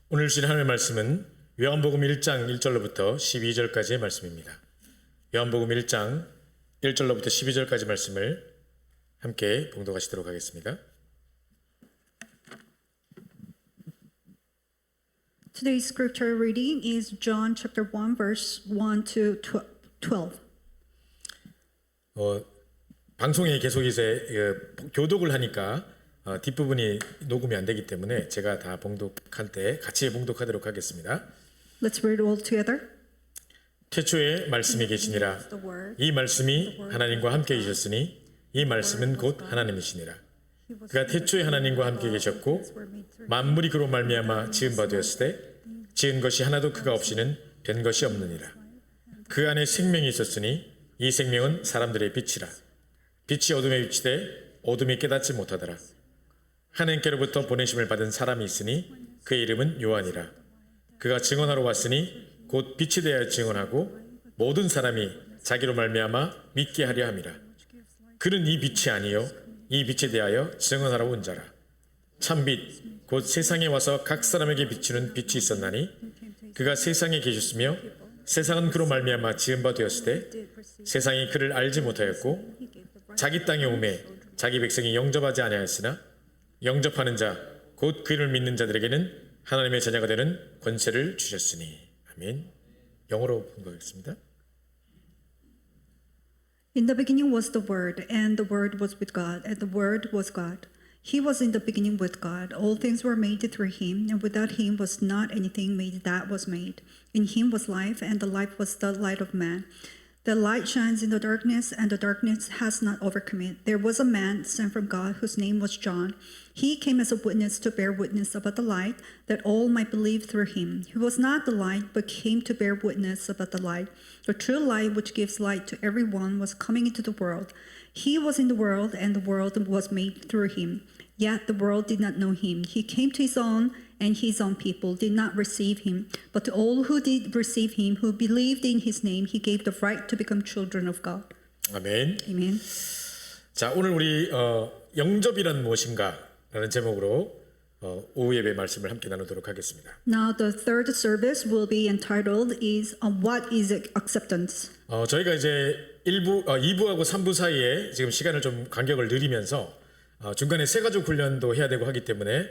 오늘 주신 하나님의 말씀은 요한복음 1장 1절로부터 12절까지의 말씀입니다. 요한복음 1장 1절로부터 12절까지 말씀을 함께 봉독하시도록 하겠습니다. Today's scripture reading is John chapter 1 verse 1 to 12. 방송에 계속 이제 교독을 하니까 뒷부분이 녹음이 안 되기 때문에 제가 다 봉독할 때 같이 봉독하도록 하겠습니다. Let's read all together. 태초에 말씀이 계시니라. 이 말씀이 하나님과 함께 계셨으니 이 말씀은 곧 하나님이시니라. 그가 태초에 하나님과 함께 계셨고 만물이 그로 말미암아 지은 바 되었으되 지은 것이 하나도 그가 없이는 된 것이 없느니라. 그 안에 생명이 있었으니 이 생명은 사람들의 빛이라. 빛이 어둠에 비치되 어둠이 깨닫지 못하더라. 하나님께로부터 보내심을 받은 사람이 있으니 그의 이름은 요한이라. 그가 증언하러 왔으니 곧 빛에 대하여 증언하고 모든 사람이 자기로 말미암아 믿게 하려 함이라. 그는 이 빛이 아니요 이 빛에 대하여 증언하러 온 자라. 참빛 곧 세상에 와서 각 사람에게 비추는 빛이 있었나니 그가 세상에 계셨으며 세상은 그로 말미암아 지은 바 되었으되 세상이 그를 알지 못하였고 자기 땅에 오매 자기 백성이 영접하지 아니하였으나 영접하는 자 곧 그를 믿는 자들에게는 하나님의 자녀가 되는 권세를 주셨으니. 아멘. 영어로 봉독하겠습니다. In the beginning was the Word, and the Word was with God, and the Word was God. He was in the beginning with God. All things were made through him, and without him was not anything made that was made. In him was life, and the life was the light of man. The light shines in the darkness, and the darkness has not overcome it. There was a man sent from God whose name was John. He came as a witness to bear witness about the light, that all might believe through him. He was not the light, but came to bear witness about the light. The true light, which gives light to everyone, was coming into the world. He was in the world, and the world was made through him. Yet the world did not know him. He came to his own, and his own people did not receive him. But to all who did receive him, who believed in his name, he gave the right to become children of God. 아멘. Amen. 자, 오늘 우리 영접이란 무엇인가 라는 제목으로 오후 예배 말씀을 함께 나누도록 하겠습니다. Now the third service will be entitled is What is Acceptance? 저희가 이제 2부하고 3부 사이에 지금 시간을 좀 간격을 늘리면서 중간에 새가족 훈련도 해야 되고 하기 때문에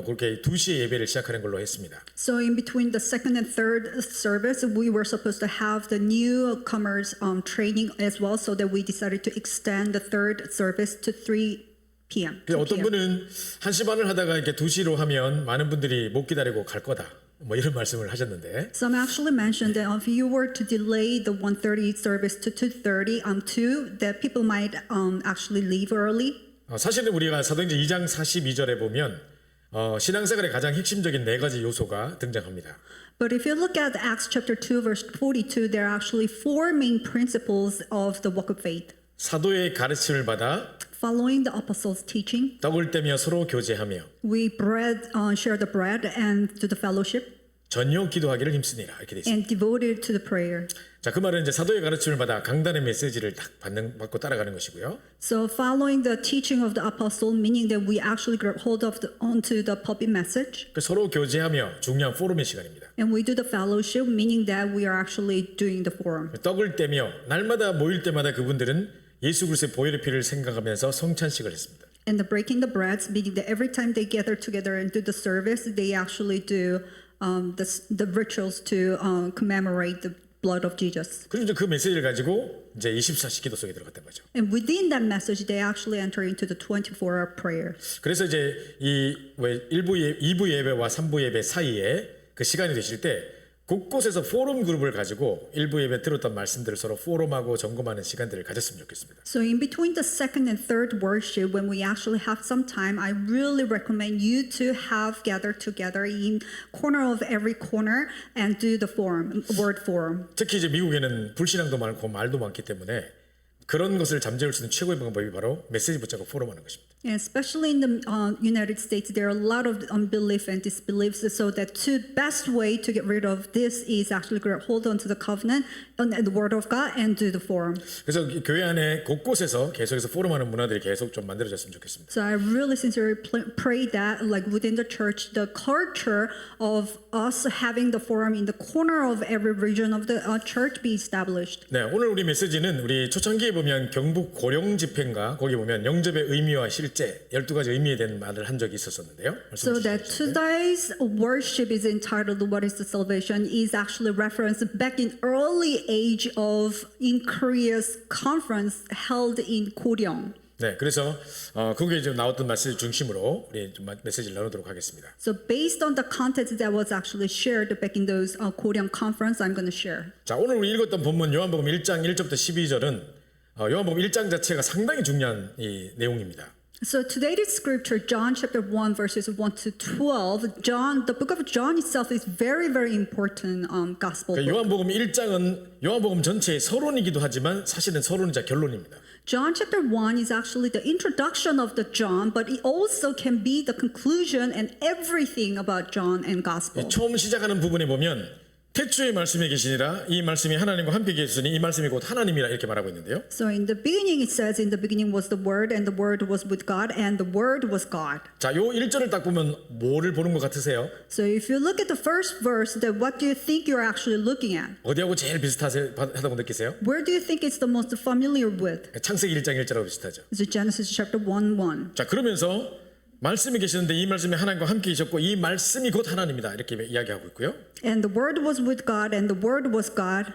그렇게 2시에 예배를 시작하는 걸로 했습니다. So in between the second and third service, we were supposed to have the newcomers training as well, so that we decided to extend the third service to 3 p.m. 어떤 분은 1시 반을 하다가 이렇게 2시로 하면 많은 분들이 못 기다리고 갈 거다. 뭐 이런 말씀을 하셨는데. Some actually mentioned that if you were to delay the 1:30 service to 2:30 that people might actually leave early. 사실은 우리가 사도행전 2장 42절에 보면 신앙생활의 가장 핵심적인 4가지 요소가 등장합니다. But if you look at Acts chapter 2 verse 42, there are actually 4 main principles of the walk of faith. 사도의 가르침을 받아 Following the apostles' teaching, 떡을 떼며 서로 교제하며 we share the bread and to the fellowship, 전혀 기도하기를 힘쓰니라 이렇게 돼 있습니다. and devoted to the prayer. 자, 그 말은 이제 사도의 가르침을 받아 강단의 메시지를 딱 받고 따라가는 것이고요. So following the teaching of the apostle, meaning that we actually grab hold of onto the pulpit message, 서로 교제하며 중요한 포럼의 시간입니다. and we do the fellowship, meaning that we are actually doing the forum. 떡을 떼며 날마다 모일 때마다 그분들은 예수 그리스도의 보혈의 피를 생각하면서 성찬식을 했습니다. And the breaking the breads, meaning that every time they gather together and do the service, they actually do the rituals to commemorate the blood of Jesus. 그리고 그 메시지를 가지고 이제 24시 기도 속에 들어갔던 거죠. And within that message, they actually enter into the 24-hour prayer. 그래서 이제 이 2부 예배와 3부 예배 사이에 그 시간이 되실 때 곳곳에서 포럼 그룹을 가지고 1부 예배 들었던 말씀들을 서로 포럼하고 점검하는 시간들을 가졌으면 좋겠습니다. So in between the second and third worship, when we actually have some time, I really recommend you to have gathered together in corner of every corner and do the forum, word forum. 특히 이제 미국에는 불신앙도 많고 말도 많기 때문에 그런 것을 잠재울 수 있는 최고의 방법이 바로 메시지 붙잡고 포럼하는 것입니다. And especially in the United States, there are a lot of unbelief and disbeliefs. So that the best way to get rid of this is actually hold on to the covenant, and the word of God, and do the forum. 그래서 교회 안에 곳곳에서 계속해서 포럼하는 문화들이 계속 좀 만들어졌으면 좋겠습니다. So I really sincerely pray that, like within the church, the culture of us having the forum in the corner of every region of the church be established. 네, 오늘 우리 메시지는 우리 초창기에 보면 경북 고령 집회인가 거기 보면 영접의 의미와 실제 12가지 의미에 대한 말을 한 적이 있었었는데요. So that today's worship is entitled "What is the Salvation?" is actually referenced back in early age of in Korea's conference held in Goryeo. 네, 그래서 거기에 좀 나왔던 메시지 중심으로 우리 좀 메시지를 나누도록 하겠습니다. So based on the content that was actually shared back in those Goryeo conference, I'm going to share. 자, 오늘 우리 읽었던 본문 요한복음 1장 1절부터 12절은 요한복음 1장 자체가 상당히 중요한 이 내용입니다. So today's scripture, John chapter 1 verses 1 to 12, the book of John itself is very, very important gospel book. 요한복음 1장은 요한복음 전체의 서론이기도 하지만 사실은 서론이자 결론입니다. John chapter 1 is actually the introduction of the John, but it also can be the conclusion and everything about John and gospel. 처음 시작하는 부분에 보면 태초에 말씀이 계시니라 이 말씀이 하나님과 함께 계시니 이 말씀이 곧 하나님이라 이렇게 말하고 있는데요. So in the beginning it says, in the beginning was the Word, and the Word was with God, and the Word was God. 자, 요 1절을 딱 보면 뭐를 보는 것 같으세요? So if you look at the first verse, then what do you think you're actually looking at? 어디하고 제일 비슷하다고 느끼세요? Where do you think it's the most familiar with? 창세기 1장 1절하고 비슷하죠. It's Genesis chapter 1:1. 자, 그러면서 말씀이 계시는데 이 말씀이 하나님과 함께 계셨고 이 말씀이 곧 하나님이다 이렇게 이야기하고 있고요. And the Word was with God, and the Word was God.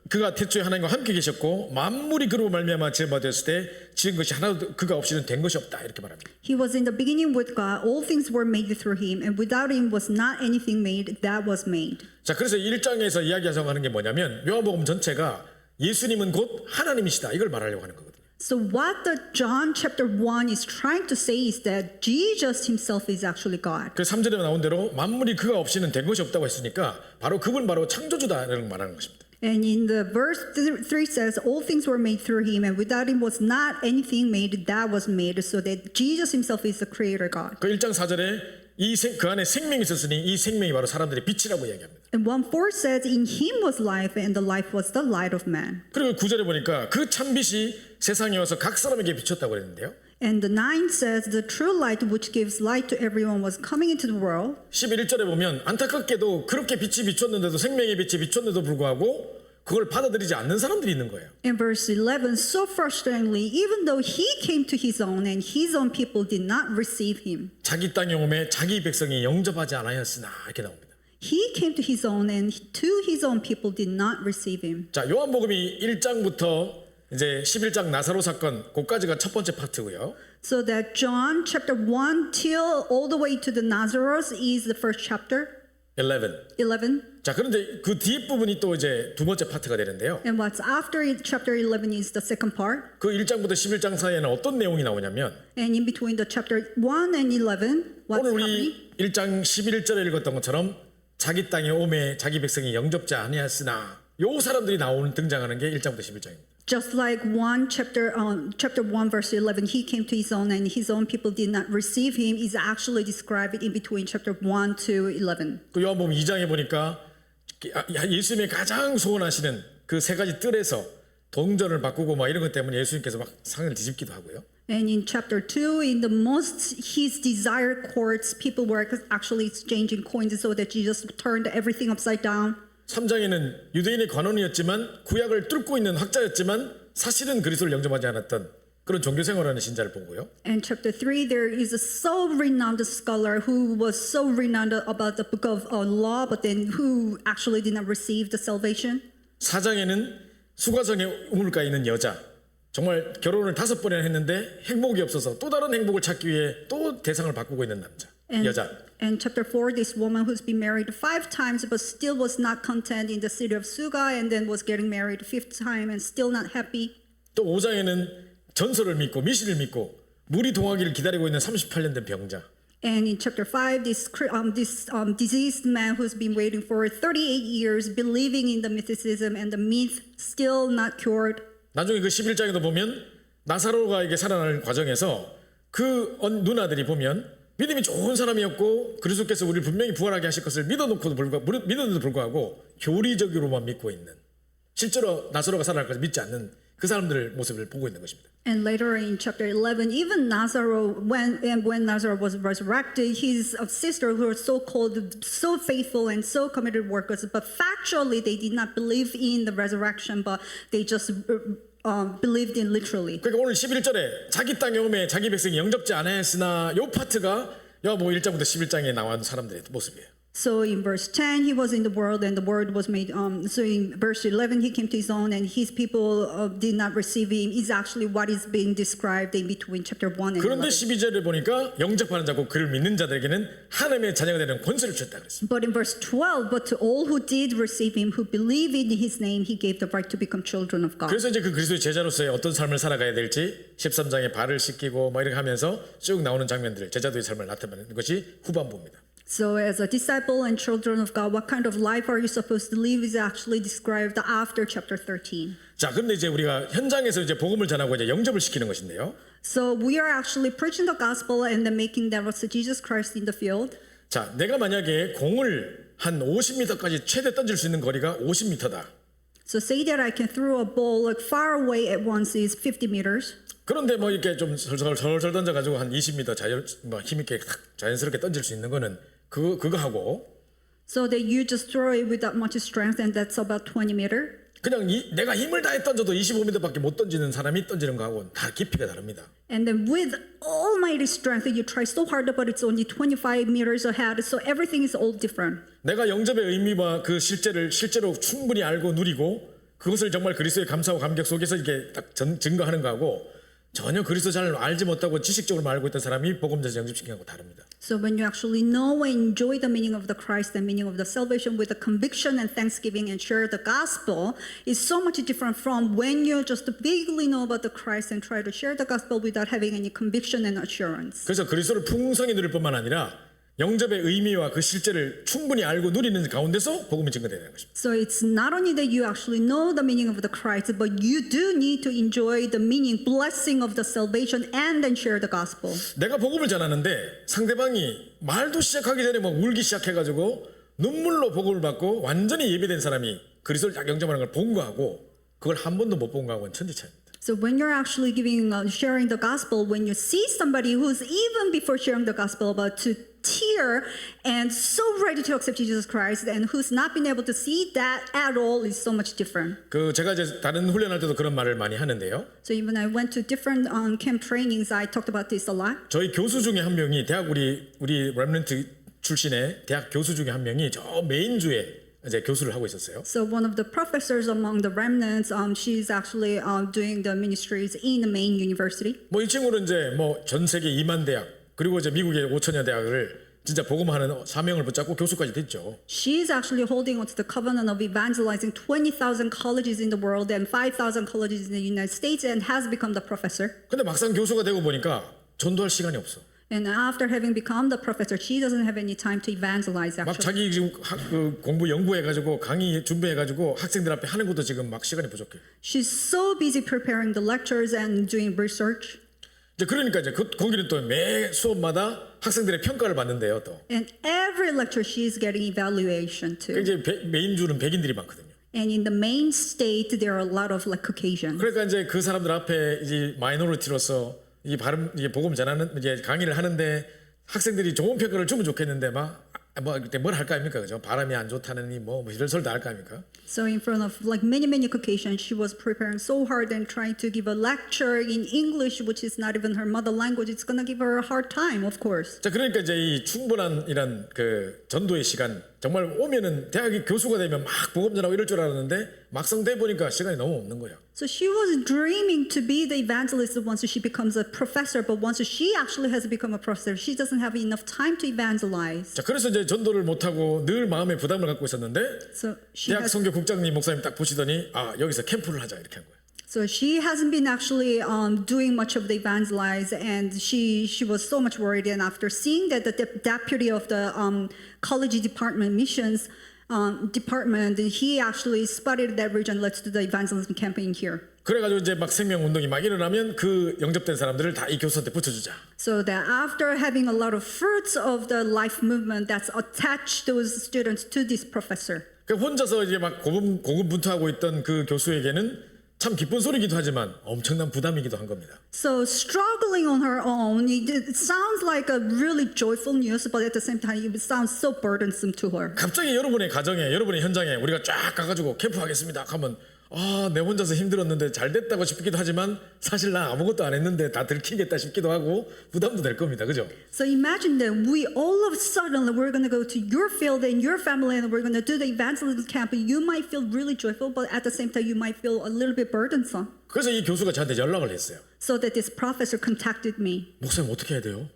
그가 태초에 하나님과 함께 계셨고 만물이 그로 말미암아 지음받았을 때 지은 것이 하나도 그가 없이는 된 것이 없다 이렇게 말합니다. He was in the beginning with God. All things were made through Him, and without Him was not anything made that was made. 자, 그래서 1장에서 이야기하자고 하는 게 뭐냐면 요한복음 전체가 예수님은 곧 하나님이시다 이걸 말하려고 하는 거거든요. So what the John chapter 1 is trying to say is that Jesus Himself is actually God. 그 3절에 나온 대로 만물이 그가 없이는 된 것이 없다고 했으니까 그분 바로 창조주다라는 말하는 것입니다. And in the verse 3 says, all things were made through Him, and without Him was not anything made that was made. So that Jesus Himself is the Creator God. 그 1장 4절에 그 안에 생명이 있었으니 이 생명이 바로 사람들의 빛이라고 이야기합니다. And 1:4 says, in Him was life, and the life was the light of man. 그리고 9절에 보니까 그 참빛이 세상에 와서 각 사람에게 비쳤다고 그랬는데요. And the 9 says, the true light which gives light to everyone was coming into the world. 11절에 보면 안타깝게도 그렇게 빛이 비쳤는데도 생명의 빛이 비쳤는데도 불구하고 그걸 받아들이지 않는 사람들이 있는 거예요. In verse 11, so frustratingly, even though He came to His own, and His own people did not receive Him. 자기 땅에 오매 자기 백성이 영접하지 않았으나 이렇게 나옵니다. He came to His own, and to His own people did not receive Him. 자, 요한복음이 1장부터 이제 11장 나사로 사건 그까지가 첫 번째 파트고요. So that John chapter 1 till all the way to the Nazareth is the first chapter. 11. 자, 그런데 그 뒤에 부분이 또 이제 두 번째 파트가 되는데요. And what's after chapter 11 is the second part. 그 1장부터 11장 사이에는 어떤 내용이 나오냐면 And in between the chapter 1 and 11, what's 오늘 happening? 우리 1장 11절에 읽었던 것처럼 자기 땅에 오매 자기 백성이 영접지 아니하였으나 요 사람들이 등장하는 게 1장부터 11장입니다. Just like chapter 1 verse 11, He came to His own, and His own people did not receive Him, is actually described in between chapter 1 to 11. 그 요한복음 2장에 보니까 예수님이 가장 소원하시는 그 세 가지 뜰에서 동전을 바꾸고 막 이런 것 때문에 예수님께서 막 상을 뒤집기도 하고요. And in chapter 2, in the most His desired courts, people were actually exchanging coins so that Jesus turned everything upside down. 3장에는 유대인의 관원이었지만 구약을 뚫고 있는 학자였지만 사실은 그리스도를 영접하지 않았던 그런 종교 생활하는 신자를 보고요. And chapter 3, there is a so renowned scholar who was so renowned about the book of law, but then who actually did not receive the salvation. 4장에는 수가성의 우물가에 있는 여자, 정말 결혼을 5번이나 했는데 행복이 없어서 또 다른 행복을 찾기 위해 또 대상을 바꾸고 있는 남자, 여자. And chapter 4, this woman who's been married 5 times but still was not content in the city of Suga, and then was getting married 5th time and still not happy. 또 5장에는 전설을 믿고 미신을 믿고 물이 동하기를 기다리고 있는 38년 된 병자. And in chapter 5, this diseased man who's been waiting for 38 years, believing in the mythicism and the myth, still not cured. 나중에 그 11장에도 보면 나사로가 이게 살아나는 과정에서 그 누나들이 보면 믿음이 좋은 사람이었고 그리스도께서 우리를 분명히 부활하게 하실 것을 믿었는데도 불구하고 교리적으로만 믿고 있는, 실제로 나사로가 살아날 것을 믿지 않는 그 사람들의 모습을 보고 있는 것입니다. And later in chapter 11, even Lazarus, when Lazarus was resurrected, his sister who were so called, so faithful and so committed workers, but factually they did not believe in the resurrection, but they just believed in literally. 그러니까 오늘 11절에 자기 땅에 오매 자기 백성이 영접지 않았으나 요 파트가 야뭐 1장부터 11장에 나온 사람들의 모습이에요. So in verse 10, he was in the world and the word was made. So in verse 11, he came to his own and his people did not receive him. Is actually what is being described in between chapter 1 and 그런데 11. 12절에 보니까 영접하는 자고 그를 믿는 자들에게는 하나님의 자녀가 되는 권세를 주셨다 그랬습니다. But in verse 12, but to all who did receive him, who believe in his name, he gave the right to become children of God. 그래서 이제 그 그리스도의 제자로서의 어떤 삶을 살아가야 될지 13장에 발을 씻기고 막 이렇게 하면서 쭉 나오는 장면들, 제자도의 삶을 나타내는 것이 후반부입니다. So as a disciple and children of God, what kind of life are you supposed to live is actually described after chapter 13. 자, 그런데 이제 우리가 현장에서 이제 복음을 전하고 이제 영접을 시키는 것인데요. So we are actually preaching the gospel and then making that to Jesus Christ in the field. 자, 내가 만약에 공을 한 50m까지 최대 던질 수 있는 거리가 50m다. So say that I can throw a ball like far away at once is 50 meters. 그런데 뭐 이렇게 좀 설설 던져가지고 한 20m 힘있게 자연스럽게 던질 수 있는 거는 그거 하고 So that you just throw it without much strength and that's about 20 meter. 그냥 내가 힘을 다해 던져도 25m밖에 못 던지는 사람이 던지는 거하고는 다 깊이가 다릅니다. And then with almighty strength, you try so hard, but it's only 25 meters ahead. So everything is all different. 내가 영접의 의미와 그 실제로 충분히 알고 누리고 그것을 정말 그리스도의 감사와 감격 속에서 이렇게 딱 증거하는 거하고 전혀 그리스도 잘 알지 못하고 지식적으로 알고 있던 사람이 복음에서 영접시키는 거하고 다릅니다. So when you actually know and enjoy the meaning of the Christ, the meaning of the salvation with the conviction and thanksgiving and share the gospel is so much different from when you just vaguely know about the Christ and try to share the gospel without having any conviction and assurance. 그래서 그리스도를 풍성히 누릴 뿐만 아니라 영접의 의미와 그 실제를 충분히 알고 누리는 가운데서 복음이 증거되는 것입니다. So it's not only that you actually know the meaning of the Christ, but you do need to enjoy the meaning, blessing of the salvation and then share the gospel. 내가 복음을 전하는데 상대방이 말도 시작하기 전에 막 울기 시작해가지고 눈물로 복음을 받고 완전히 예배된 사람이 그리스도를 딱 영접하는 걸 본 거하고 그걸 한 번도 못 본 거하고는 천지 차이입니다. So when you're actually sharing the gospel, when you see somebody who's even before sharing the gospel about to tear and so ready to accept Jesus Christ and who's not been able to see that at all is so much different. 그 제가 이제 다른 훈련할 때도 그런 말을 많이 하는데요. So even I went to different camp trainings, I talked about this a lot. 저희 교수 중에 한 명이 대학 우리 렘넌트 출신의 대학 교수 중에 한 명이 저 메인주에 이제 교수를 하고 있었어요. So one of the professors among the remnants, she's actually doing the ministries in the main university. 뭐 이 친구는 이제 뭐 전 세계 2만 대학 그리고 이제 미국의 5천여 대학을 진짜 복음하는 사명을 붙잡고 교수까지 됐죠. She's actually holding onto the covenant of evangelizing 20,000 colleges in the world and 5,000 colleges in the United States and has become the professor. 근데 막상 교수가 되고 보니까 전도할 시간이 없어. And after having become the professor, she doesn't have any time to evangelize 막 자기 actually. 지금 공부 연구해가지고 강의 준비해가지고 학생들 앞에 하는 것도 지금 막 시간이 부족해. She's so busy preparing the lectures and doing research. 이제 그러니까 이제 거기는 또 매 수업마다 학생들의 평가를 받는데요. 또 And every lecture she's getting evaluation too. 이제 메인주는 백인들이 많거든요. And in the main state, there are a lot of like Caucasians. 그러니까 이제 그 사람들 앞에 이제 마이너리티로서 이 발음 이게 복음 전하는 이제 강의를 하는데 학생들이 좋은 평가를 주면 좋겠는데 뭐 그때 뭘 할까 합니까 그죠? 바람이 안 좋다느니 뭐 이런 소리 다 할까 합니까? So in front of like many Caucasians, she was preparing so hard and trying to give a lecture in English, which is not even her mother language. It's gonna give her a hard time, of course. 자 그러니까 이제 이 충분한 이런 그 전도의 시간 정말 오면은 대학의 교수가 되면 막 복음 전하고 이럴 줄 알았는데 막상 돼 보니까 시간이 너무 없는 거야. So she was dreaming to be the evangelist once she becomes a professor, but once she actually has become a professor, she doesn't have enough time to evangelize. 자 그래서 이제 전도를 못 하고 늘 마음에 부담을 갖고 있었는데 So she 대학 has, 선교 국장님 목사님 딱 보시더니 아 여기서 캠프를 하자 이렇게 한 거예요. so she hasn't been actually doing much of the evangelize, and she was so much worried. And after seeing that the deputy of the college department missions department, he actually spotted that region. Let's do the evangelism campaign here. 그래가지고 이제 막 생명운동이 막 일어나면 그 영접된 사람들을 다 이 교수한테 붙여주자. So that after having a lot of fruits of the life movement, that's attached those students to this professor. 그 혼자서 이제 막 고군분투하고 있던 그 교수에게는 참 기쁜 소리기도 하지만 엄청난 부담이기도 한 겁니다. So struggling on her own, it sounds like a really joyful news, but at the same time, it sounds so burdensome to her. 갑자기 여러분의 가정에, 여러분의 현장에 우리가 쫙 가가지고 캠프하겠습니다 하면 내 혼자서 힘들었는데 잘 됐다고 싶기도 하지만 사실 나 아무것도 안 했는데 다 들키겠다 싶기도 하고 부담도 될 겁니다. 그죠? So imagine that we all of a sudden we're going to go to your field and your family and we're going to do the evangelism camp. You might feel really joyful, but at the same time, you might feel a little bit burdensome. 그래서 이 교수가 저한테 연락을 했어요. So that this professor contacted me. 목사님 어떻게 해야 돼요?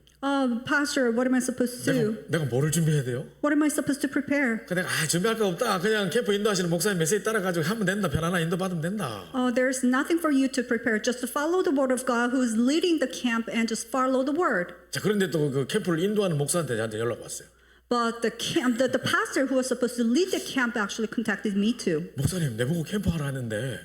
Pastor, what am I supposed to do? 내가 뭐를 준비해야 돼요? What am I supposed to prepare? 내가 준비할 거 없다. 그냥 캠프 인도하시는 목사님 메시지 따라가지고 하면 된다. 편안한 인도 받으면 된다. There's nothing for you to prepare. Just to follow the word of God who's leading the camp and just follow the word. 자, 그런데 또 그 캠프를 인도하는 목사한테 저한테 연락 왔어요. But the pastor who was supposed to lead the camp actually contacted me too. 목사님, 내보고 캠프 하라 하는데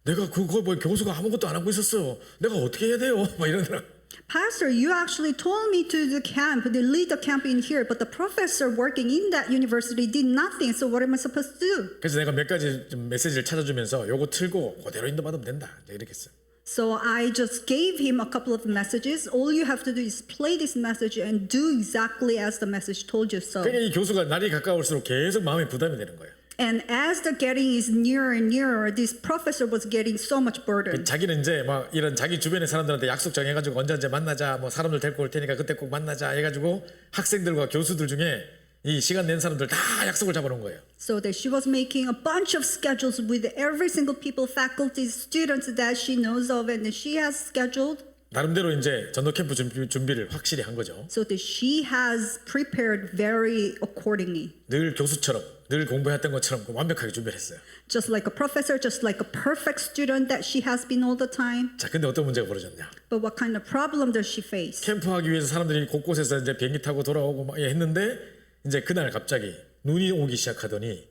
내가 그거 뭐 교수가 아무것도 안 하고 있었어. 내가 어떻게 해야 돼요? 막 이러더라. Pastor, you actually told me to the camp, to lead the camp in here, but the professor working in that university did nothing. So what am I supposed to do? 그래서 내가 몇 가지 좀 메시지를 찾아주면서 요거 틀고 그대로 인도 받으면 된다. 이렇게 했어요. So I just gave him a couple of messages. All you have to do is play this message and do exactly as the message told you so. 그러니까 이 교수가 날이 가까울수록 계속 마음에 부담이 되는 거예요. And as the getting is nearer and nearer, this professor was getting so much burden. 자기는 이제 막 이런 자기 주변의 사람들한테 약속 정해가지고 언제 만나자, 뭐 사람들 데리고 올 테니까 그때 꼭 만나자 해가지고 학생들과 교수들 중에 이 시간 낸 사람들 다 약속을 잡아놓은 거예요. So that she was making a bunch of schedules with every single people, faculty, students that she knows of, and she has scheduled. 나름대로 이제 전도 캠프 준비를 확실히 한 거죠. So that she has prepared very accordingly. 늘 교수처럼, 늘 공부했던 것처럼 완벽하게 준비를 했어요. Just like a professor, just like a perfect student that she has been all the time. 자, 근데 어떤 문제가 벌어졌냐? But what kind of problem does she face? 캠프하기 위해서 사람들이 곳곳에서 이제 비행기 타고 돌아오고 막 했는데 이제 그날 갑자기 눈이 오기 시작하더니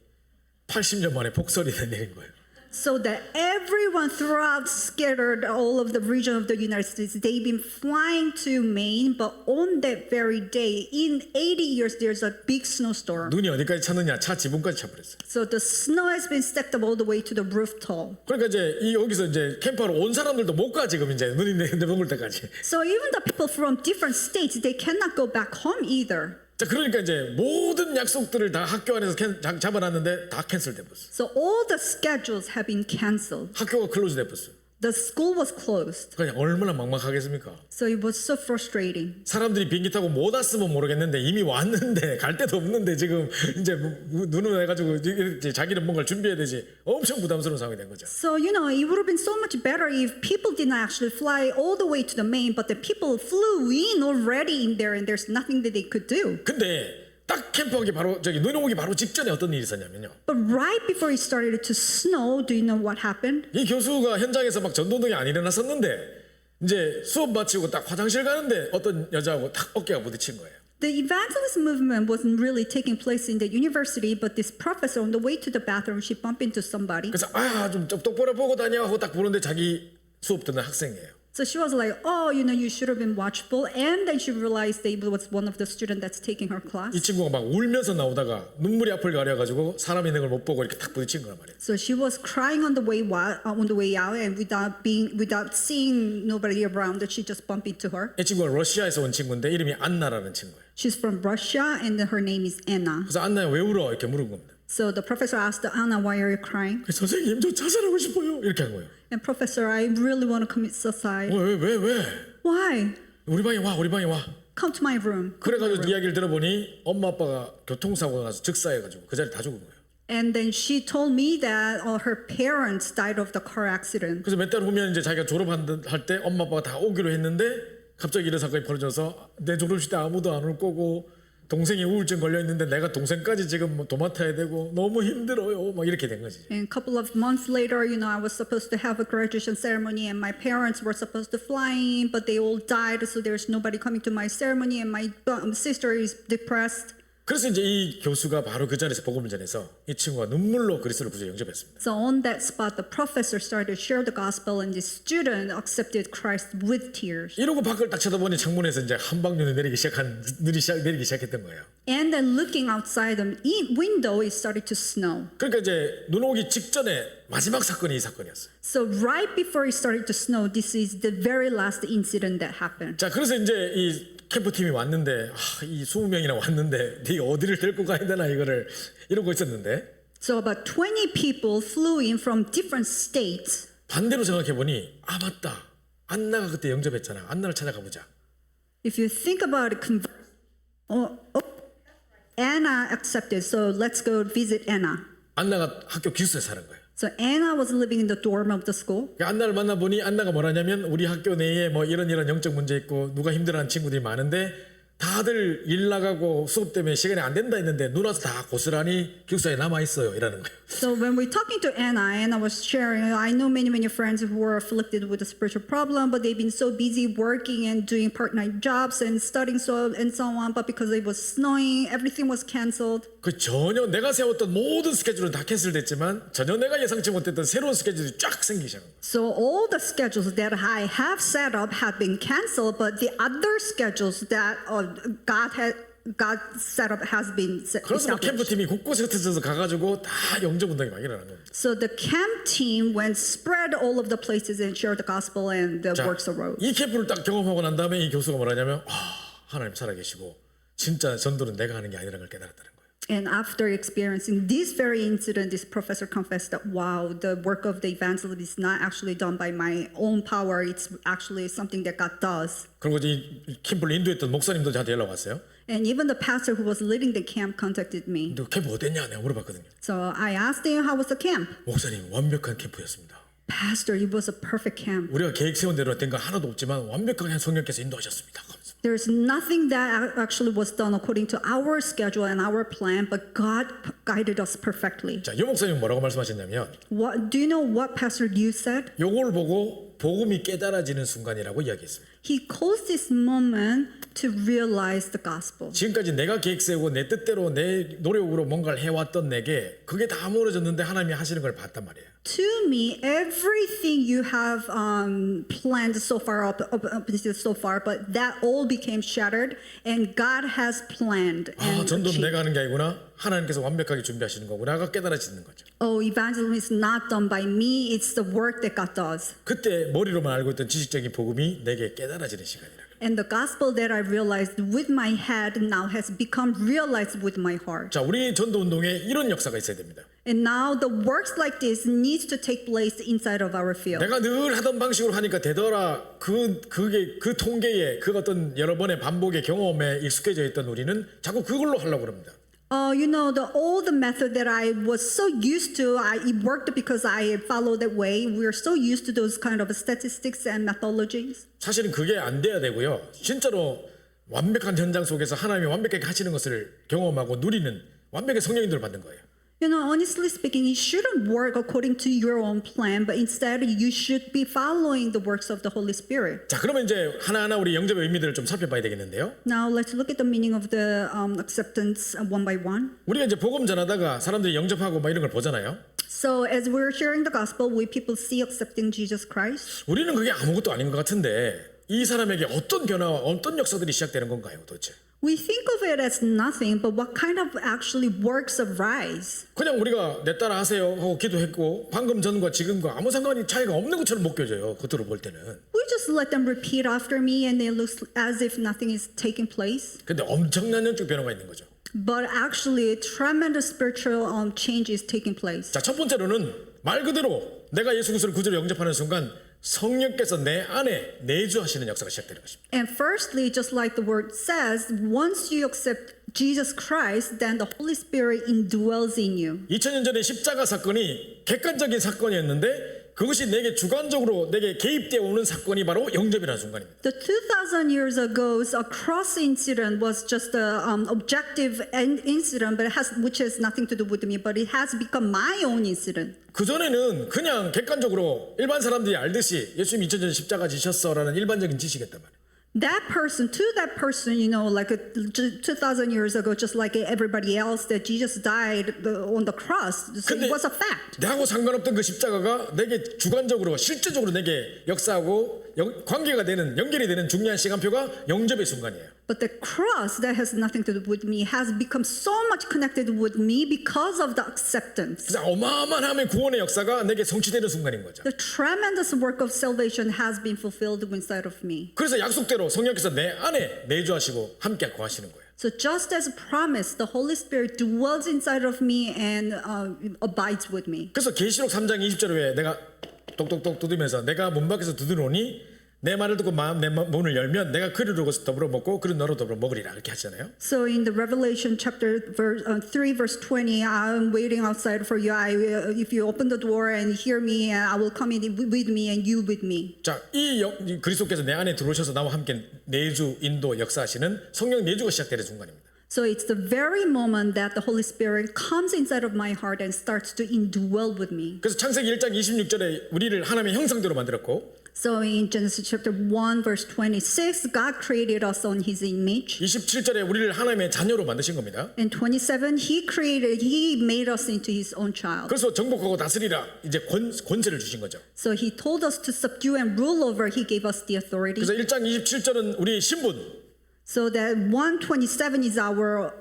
80년 만에 폭설이 내린 거예요. So that everyone throughout scattered all of the region of the United States, they've been flying to Maine, but on that very day, in 80 years, there's a big snowstorm. 눈이 어디까지 찼느냐? 차 지붕까지 차버렸어요. So the snow has been stacked up all the way to the rooftop. 그러니까 이제 여기서 이제 캠프하러 온 사람들도 못 가 지금 이제 눈이 내려올 때까지. So even the people from different states, they cannot go back home either. 자, 그러니까 이제 모든 약속들을 다 학교 안에서 잡아놨는데 다 캔슬돼 버렸어. So all the schedules have been canceled. 학교가 클로즈 돼 버렸어. The school was closed. 그냥 얼마나 막막하겠습니까? So it was so frustrating. 사람들이 비행기 타고 못 왔으면 모르겠는데 이미 왔는데 갈 데도 없는데 지금 이제 눈을 해가지고 자기는 뭔가를 준비해야 되지. 엄청 부담스러운 상황이 된 거죠. So, it would have been so much better if people did not actually fly all the way to the Maine, but the people flew in already in there and there's nothing that they could do. 근데 딱 캠프하기 바로 눈이 오기 바로 직전에 어떤 일이 있었냐면요. But right before it started to snow, do you know what happened? 이 교수가 현장에서 막 전도동이 안 일어났었는데 이제 수업 마치고 딱 화장실 가는데 어떤 여자하고 딱 어깨가 부딪힌 거예요. The evangelism movement wasn't really taking place in the university, but this professor on the way to the bathroom, she bumped into somebody. 그래서 좀 똑바로 보고 다녀 하고 딱 보는데 자기 수업 듣는 학생이에요. So she was like, you should have been watchful. And then she realized that it was one of the students that's taking her class. 이 친구가 막 울면서 나오다가 눈물이 앞을 가려가지고 사람 있는 걸 못 보고 이렇게 딱 부딪힌 거란 말이에요. So she was crying on the way out, and without seeing nobody around, that she just bumped into her. 이 친구가 러시아에서 온 친구인데 이름이 안나라는 친구예요. She's from Russia, and her name is Anna. 그래서 안나야 왜 울어? 이렇게 물은 겁니다. So the professor asked Anna, why are you crying? 선생님 저 자살하고 싶어요. 이렇게 한 거예요. And professor, I really want to commit suicide. 왜? Why? 우리 방에 와. Come to my room. 그래가지고 이야기를 들어보니 엄마 아빠가 교통사고 나서 즉사해가지고 그 자리에 다 죽은 거예요. And then she told me that her parents died of the car accident. 그래서 몇 달 후면 이제 자기가 졸업할 때 엄마 아빠가 다 오기로 했는데 갑자기 이런 사건이 벌어져서 내 졸업식 때 아무도 안 올 거고 동생이 우울증 걸려 있는데 내가 동생까지 지금 도맡아야 되고 너무 힘들어요. 막 이렇게 된 거지. And a couple of months later, I was supposed to have a graduation ceremony, and my parents were supposed to fly in, but they all died, so there's nobody coming to my ceremony, and my sister is depressed. 그래서 이제 이 교수가 바로 그 자리에서 복음을 전해서 이 친구가 눈물로 그리스도를 구주 영접했습니다. So on that spot, the professor started to share the gospel, and the student accepted Christ with tears. 이러고 밖을 딱 쳐다보니 창문에서 이제 한방눈이 내리기 시작했던 거예요. And then looking outside the window, it started to snow. 그러니까 이제 눈 오기 직전에 마지막 사건이 이 사건이었어요. So right before it started to snow, this is the very last incident that happened. 자, 그래서 이제 이 캠프팀이 왔는데 이 20명이나 왔는데 네 어디를 데리고 가야 되나 이러고 있었는데 So about 20 people flew in from different states. 반대로 생각해 보니 맞다. 안나가 그때 영접했잖아. 안나를 찾아가 보자. If you think about it, Anna accepted, so let's go visit Anna. 안나가 학교 기숙사에 사는 거예요. So Anna was living in the dorm of the school. 그러니까 안나를 만나보니 안나가 뭐라냐면 우리 학교 내에 뭐 이런 영적 문제 있고 누가 힘들어하는 친구들이 많은데 다들 일 나가고 수업 때문에 시간이 안 된다 했는데 눈 와서 다 고스란히 기숙사에 남아 있어요 이라는 거예요. So when we're talking to Anna, Anna was sharing, I know many friends who are afflicted with a spiritual problem, but they've been so busy working and doing part-time jobs and studying so on, but because it was snowing, everything was canceled. 그 전혀 내가 세웠던 모든 스케줄은 다 캔슬됐지만 전혀 내가 예상치 못했던 새로운 스케줄이 쫙 생기기 시작한 거예요. So all the schedules that I have set up have been canceled, but the other schedules that God set up has been 그래서 막 established. 캠프팀이 곳곳에 흩어져서 가가지고 다 영접 운동이 막 일어나는 겁니다. So the camp team went spread all of the places and shared the gospel and the 자, works arose. 이 캠프를 딱 경험하고 난 다음에 이 교수가 뭐라냐면 하나님 살아계시고 진짜 전도는 내가 하는 게 아니라는 걸 깨달았다는 거예요. And after experiencing this very incident, this professor confessed that, wow, the work of the evangelist is not actually done by my own power. It's actually something that God does. 그리고 이 캠프를 인도했던 목사님도 저한테 연락 왔어요. And even the pastor who was leading the camp contacted me. 너 캠프 어땠냐? 내가 물어봤거든요. So I asked him, how was the camp? 목사님 완벽한 캠프였습니다. Pastor, it was a perfect camp. 우리가 계획 세운 대로 된 거 하나도 없지만 완벽하게 성령께서 인도하셨습니다. There's nothing that actually was done according to our schedule and our plan, but God guided us perfectly. 자, 이 목사님 뭐라고 말씀하셨냐면 Do you know what Pastor Liu said? 요걸 보고 복음이 깨달아지는 순간이라고 이야기했습니다. He calls this moment to realize the gospel. 지금까지 내가 계획 세우고 내 뜻대로 내 노력으로 뭔가를 해왔던 내게 그게 다 무너졌는데 하나님이 하시는 걸 봤단 말이에요. To me, everything you have planned so far so far, but that all became shattered, and God has planned and 전도는 achieved. 내가 하는 게 아니구나. 하나님께서 완벽하게 준비하시는 거구나가 깨달아지는 거죠. Oh, evangelism is not done by me; it's the work that God does. 그때 머리로만 알고 있던 지식적인 복음이 내게 깨달아지는 시간이라. And the gospel that I realized with my head now has become realized with my heart. 자, 우리 전도 운동에 이런 역사가 있어야 됩니다. And now the works like this needs to take place inside of our field. 내가 늘 하던 방식으로 하니까 되더라. 그게 그 통계에 그 어떤 여러 번의 반복의 경험에 익숙해져 있던 우리는 자꾸 그걸로 하려고 합니다. You know, the old method that I was so used to, it worked because I followed that way. We're so used to those kind of statistics and methodologies. 사실은 그게 안 돼야 되고요. 진짜로 완벽한 현장 속에서 하나님이 완벽하게 하시는 것을 경험하고 누리는 완벽한 성령인들을 받는 거예요. You know, honestly speaking, it shouldn't work according to your own plan, but instead you should be following the works of the Holy Spirit. 자, 그러면 이제 하나하나 우리 영접의 의미들을 좀 살펴봐야 되겠는데요. Now let's look at the meaning of the acceptance one by one. 우리가 이제 복음 전하다가 사람들이 영접하고 막 이런 걸 보잖아요. So as we're sharing the gospel, we people see accepting Jesus Christ. 우리는 그게 아무것도 아닌 것 같은데 이 사람에게 어떤 변화와 어떤 역사들이 시작되는 건가요, 도대체? We think of it as nothing, but what kind of actually works arise? 그냥 우리가 내 따라 하세요 하고 기도했고 방금 전과 지금과 아무 상관이 차이가 없는 것처럼 느껴져요. 겉으로 볼 때는. We just let them repeat after me and it looks as if nothing is taking place. 근데 엄청난 영적 변화가 있는 거죠. But actually, tremendous spiritual change is taking place. 자, 첫 번째로는 말 그대로 내가 예수 그리스도를 구주로 영접하는 순간 성령께서 내 안에 내주하시는 역사가 시작되는 것입니다. And firstly, just like the word says, once you accept Jesus Christ, then the Holy Spirit indwells in you. 2000년 전에 십자가 사건이 객관적인 사건이었는데 그것이 내게 주관적으로 내게 개입되어 오는 사건이 바로 영접이라는 순간입니다. The 2,000 years ago's cross incident was just an objective incident, but which has nothing to do with me, but it has become my own incident. 그전에는 그냥 객관적으로 일반 사람들이 알듯이 예수님 2000년 십자가 지셨어라는 일반적인 지식이었단 말이에요. that person, like 2,000 years ago, just like everybody else, that Jesus died on the cross. So 근데 it was a fact. 나하고 상관없던 그 십자가가 내게 주관적으로 실제적으로 내게 역사하고 관계가 되는 연결이 되는 중요한 시간표가 영접의 순간이에요. But the cross that has nothing to do with me has become so much connected with me because of the acceptance. 그래서 어마어마한 하나님의 구원의 역사가 내게 성취되는 순간인 거죠. The tremendous work of salvation has been fulfilled inside of me. 그래서 약속대로 성령께서 내 안에 내주하시고 함께 거하시는 거예요. So just as promised, the Holy Spirit dwells inside of me and abides with me. 그래서 계시록 3장 20절에 내가 똑똑똑 두드리면서 내가 문 밖에서 두드리노니 내 말을 듣고 내 문을 열면 내가 그를 더불어 먹고 그를 너로 더불어 먹으리라 이렇게 하잖아요. So in the Revelation chapter 3 verse 20, I'm waiting outside for you. If you open the door and hear me, I will come in with me and you with me. 자, 이 그리스도께서 내 안에 들어오셔서 나와 함께 내주 인도 역사하시는 성령 내주가 시작되는 순간입니다. So it's the very moment that the Holy Spirit comes inside of my heart and starts to indwell with me. 그래서 창세기 1장 26절에 우리를 하나님의 형상대로 만들었고 So in Genesis chapter 1 verse 26, God created us on His image. 27절에 우리를 하나님의 자녀로 만드신 겁니다. And 27, He made us into His own child. 그래서 정복하고 다스리라 이제 권세를 주신 거죠. So He told us to subdue and rule over. He gave us the authority. 그래서 1장 27절은 우리의 신분, So that 127 is our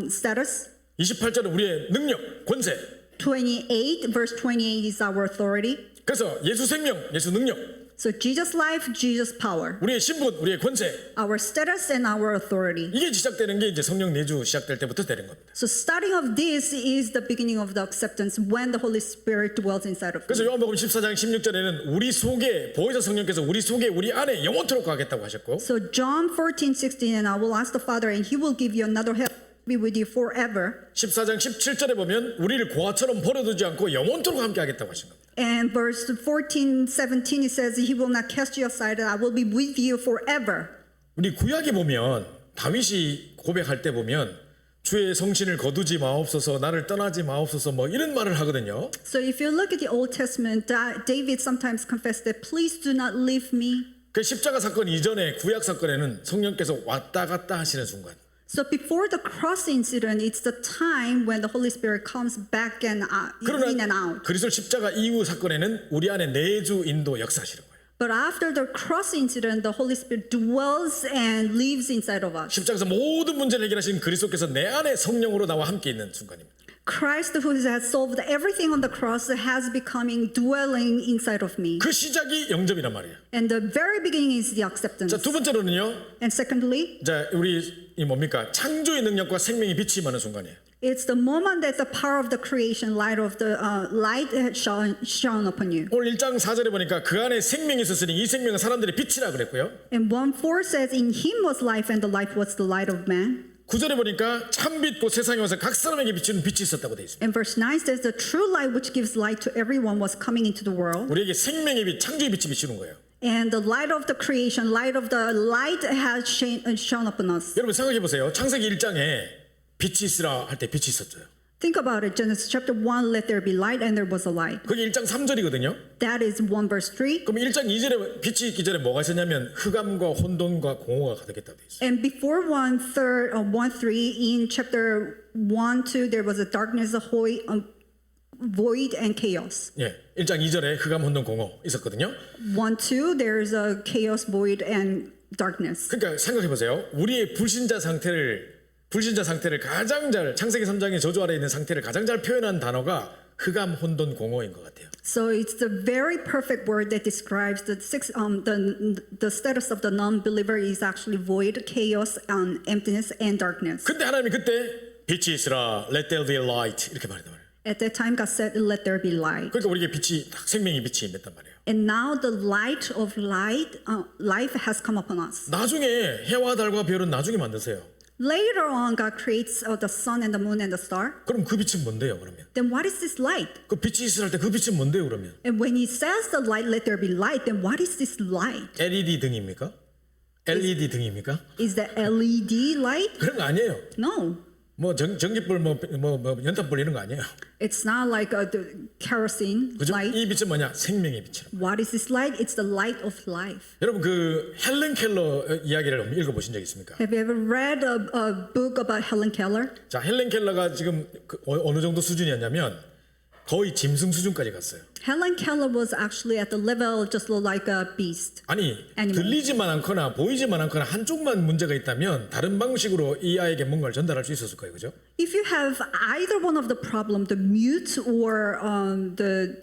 status. 28절은 우리의 능력, 권세. 28 verse 28 is our authority. 그래서 예수 생명, 예수 능력. So Jesus life, Jesus power. 우리의 신분, 우리의 권세. Our status and our authority. 이게 시작되는 게 이제 성령 내주 시작될 때부터 되는 겁니다. So starting of this is the beginning of the acceptance when the Holy Spirit dwells inside of 그래서 me. 요한복음 14장 16절에는 우리 속에 보혜사 성령께서 우리 속에 우리 안에 영원토록 거하겠다고 하셨고 So John 14:16, and I will ask the Father, and He will give you another help be with you forever. 14장 17절에 보면 우리를 고아처럼 버려두지 않고 영원토록 함께 하겠다고 하신 겁니다. And verse 14, 17, it says, He will not cast you aside, I will be with you forever. 우리 구약에 보면 다윗이 고백할 때 보면 주의 성신을 거두지 마옵소서 나를 떠나지 마옵소서 뭐 이런 말을 하거든요. So if you look at the Old Testament, David sometimes confessed that, please do not leave me. 그 십자가 사건 이전에 구약 사건에는 성령께서 왔다 갔다 하시는 순간. So before the cross incident, it's the time when the Holy Spirit comes back and in and out. 그리스도 십자가 이후 사건에는 우리 안에 내주 인도 역사하시는 거예요. But after the cross incident, the Holy Spirit dwells and lives inside of us. 십자가에서 모든 문제를 해결하신 그리스도께서 내 안에 성령으로 나와 함께 있는 순간입니다. Christ, who has solved everything on the cross, has becoming dwelling inside of me. 그 시작이 영접이란 말이에요. And the very beginning is the acceptance. 자, 두 번째로는요. And secondly, 자, 우리 이 뭡니까? 창조의 능력과 생명의 빛이 임하는 순간이에요. it's the moment that the power of the creation, light has shone upon you. 오늘 1장 4절에 보니까 그 안에 생명이 있었으니 이 생명은 사람들의 빛이라 그랬고요. And 1:4 says, in Him was life, and the life was the light of man. 9절에 보니까 참빛 곧 세상에 와서 각 사람에게 비추는 빛이 있었다고 되어 있습니다. And verse 9 says, the true light which gives light to everyone was coming into the world. 우리에게 생명의 빛, 창조의 빛이 비추는 거예요. And the light of the creation, light has shone upon us. 여러분 생각해 보세요. 창세기 1장에 빛이 있으라 할 때 빛이 있었어요. Think about it. Genesis chapter 1, let there be light, and there was a light. 그게 1장 3절이거든요. That is 1 verse 3. 그럼 1장 2절에 빛이 있기 전에 뭐가 있었냐면 흑암과 혼돈과 공허가 가득했다고 되어 있어요. And before 1:3 in chapter 1-2, there was a darkness, a void and chaos. 예, 1장 2절에 흑암, 혼돈, 공허 있었거든요. 1-2, there is a chaos, void and darkness. 그러니까 생각해 보세요. 우리의 불신자 상태를 가장 잘 창세기 3장의 저주 아래 있는 상태를 가장 잘 표현한 단어가 흑암, 혼돈, 공허인 것 같아요. So it's the very perfect word that describes the status of the non-believer is actually void, chaos, emptiness, and darkness. 근데 하나님이 그때 빛이 있으라, let there be light 이렇게 말했단 말이에요. At that time, God said, "Let there be light." 그러니까 우리에게 빛이 생명의 빛이 임했단 말이에요. And now the light of life has come upon us. 나중에 해와 달과 별은 나중에 만드세요. Later on, God creates the sun and the moon and the star. 그럼 그 빛은 뭔데요? 그러면 Then what is this light? 그 빛이 있으라 할 때 그 빛은 뭔데요? 그러면 And when He says the light, let there be light, then what is this light? LED 등입니까? LED 등입니까? Is that LED light? 그런 거 아니에요. No. 뭐 전기불 뭐 연탄불 이런 거 아니에요. It's not like the kerosene 그죠? light. 이 빛은 뭐냐? 생명의 빛이라고. What is this light? It's the light of life. 여러분 그 헬렌 켈러 이야기를 읽어보신 적 있습니까? Have you ever read a book about Helen Keller? 자, 헬렌 켈러가 지금 어느 정도 수준이었냐면 거의 짐승 수준까지 갔어요. Helen Keller was actually at the level just like a beast. 아니 Animal. 들리지만 않거나 보이지만 않거나 한쪽만 문제가 있다면 다른 방식으로 이 아이에게 뭔가를 전달할 수 있었을 거예요, 그죠? If you have either one of the problem, the mute or the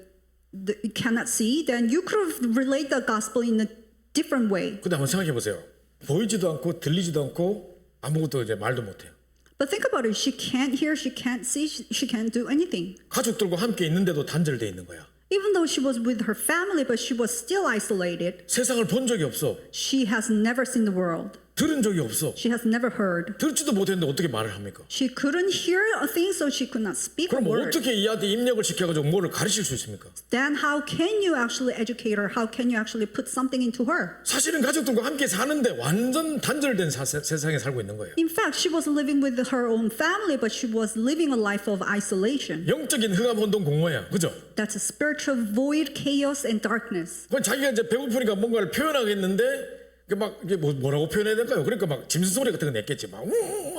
you cannot see, then you could have relayed the gospel in a different way. 근데 한번 생각해 보세요. 보이지도 않고 들리지도 않고 아무것도 이제 말도 못해요. But think about it. She can't hear, she can't see, she can't do anything. 가족들과 함께 있는데도 단절돼 있는 거야. Even though she was with her family, but she was still isolated. 세상을 본 적이 없어. She has never seen the world. 들은 적이 없어. She has never heard. 듣지도 못했는데 어떻게 말을 합니까? She couldn't hear a thing, so she could not speak a 그럼 word. 어떻게 이한테 입력을 시켜가지고 뭐를 가르칠 수 있습니까? Then how can you actually educate her? How can you actually put something into her? 사실은 가족들과 함께 사는데 완전 단절된 세상에 살고 있는 거예요. In fact, she was living with her own family, but she was living a life of isolation. 영적인 흥함 혼동 공허야, 그죠? That's a spiritual void, chaos, and darkness. 그건 자기가 이제 배고프니까 뭔가를 표현하겠는데 막 이게 뭐라고 표현해야 될까요? 그러니까 막 짐승 소리 같은 거 냈겠지, 막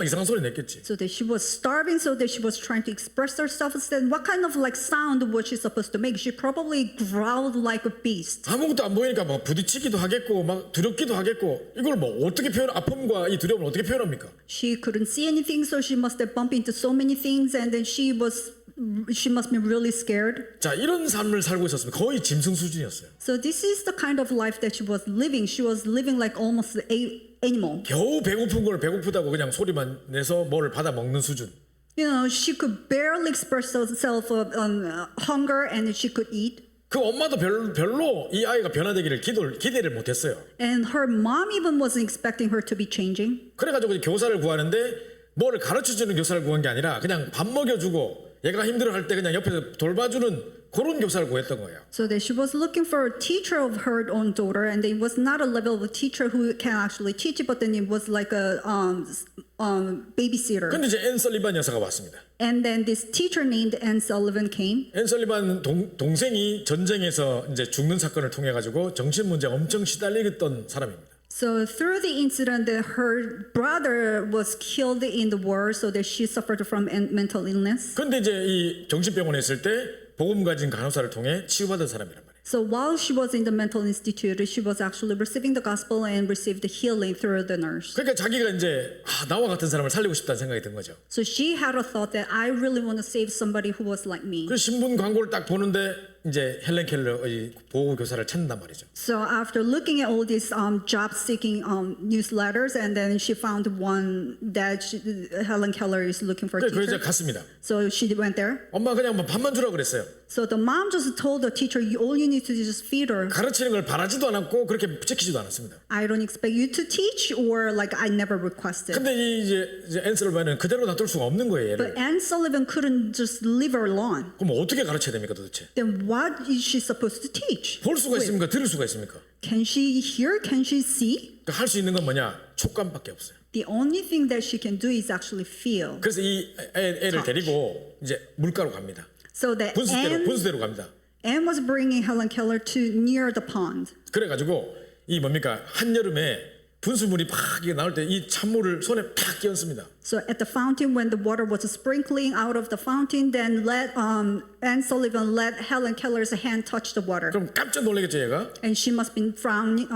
이상한 소리 냈겠지. So that she was starving, so that she was trying to express herself. Instead, what kind of like sound was she supposed to make? She probably growled like a beast. 아무것도 안 보이니까 막 부딪히기도 하겠고, 막 두렵기도 하겠고, 이걸 뭐 어떻게 아픔과 이 두려움을 어떻게 표현합니까? She couldn't see anything, so she must have bumped into so many things, and then she must be really scared. 자, 이런 삶을 살고 있었습니다. 거의 짐승 수준이었어요. So this is the kind of life that she was living. She was living like almost an animal. 겨우 배고픈 걸 배고프다고 그냥 소리만 내서 뭐를 받아 먹는 수준. You know, she could barely express herself of hunger, and she could eat. 그 엄마도 별로 이 아이가 변화되기를 기대를 못했어요. And her mom even wasn't expecting her to be changing. 그래가지고 이제 교사를 구하는데 뭐를 가르쳐주는 교사를 구한 게 아니라 그냥 밥 먹여주고 얘가 힘들어할 때 그냥 옆에서 돌봐주는 그런 교사를 구했던 거예요. So that she was looking for a teacher of her own daughter, and it was not a level of a teacher who can actually teach it, but then it was like a babysitter. 근데 이제 앤 설리반 여사가 왔습니다. And then this teacher named Anne Sullivan came. 앤 설리반 동생이 전쟁에서 이제 죽는 사건을 통해 가지고 정신 문제 엄청 시달리던 사람입니다. So through the incident that her brother was killed in the war, so that she suffered from mental illness. 근데 이제 이 정신병원에 있을 때 복음 가진 간호사를 통해 치유받은 사람이란 말이에요. So while she was in the mental institute, she was actually receiving the gospel and received the healing through the nurse. 그러니까 자기가 이제 나와 같은 사람을 살리고 싶다는 생각이 든 거죠. So she had a thought that I really want to save somebody who was like me. 그 신문 광고를 딱 보는데 이제 헬렌 켈러의 보호 교사를 찾는단 말이죠. So after looking at all these job-seeking newsletters, and then she found one that Helen Keller is looking for a 그래서 teacher. 갔습니다. So she went there. 엄마 그냥 뭐 밥만 주라 그랬어요. So the mom just told the teacher, all you need to do is just feed her. 가르치는 걸 바라지도 않았고 그렇게 지키지도 않았습니다. I don't expect you to teach, or like I never requested. 근데 이제 앤 설리반은 그대로 놔둘 수가 없는 거예요. 얘를. But Anne Sullivan couldn't just leave her alone. 그럼 어떻게 가르쳐야 됩니까 도대체? Then what is she supposed to teach? 볼 수가 있습니까? 들을 수가 있습니까? Can she hear? Can she see? 할 수 있는 건 뭐냐? 촉감밖에 없어요. The only thing that she can do is actually feel. 그래서 이 애를 데리고 이제 물가로 갑니다. So that 분수대로 갑니다. Anne was bringing Helen Keller to near the pond. 그래가지고 이 뭡니까 한여름에 분수물이 팍 이게 나올 때 이 찬물을 손에 팍 끼얹습니다. So at the fountain, when the water was sprinkling out of the fountain, then Anne Sullivan let Helen Keller's hand touch the water, 그럼 깜짝 놀라겠죠 얘가? and she must be frowning.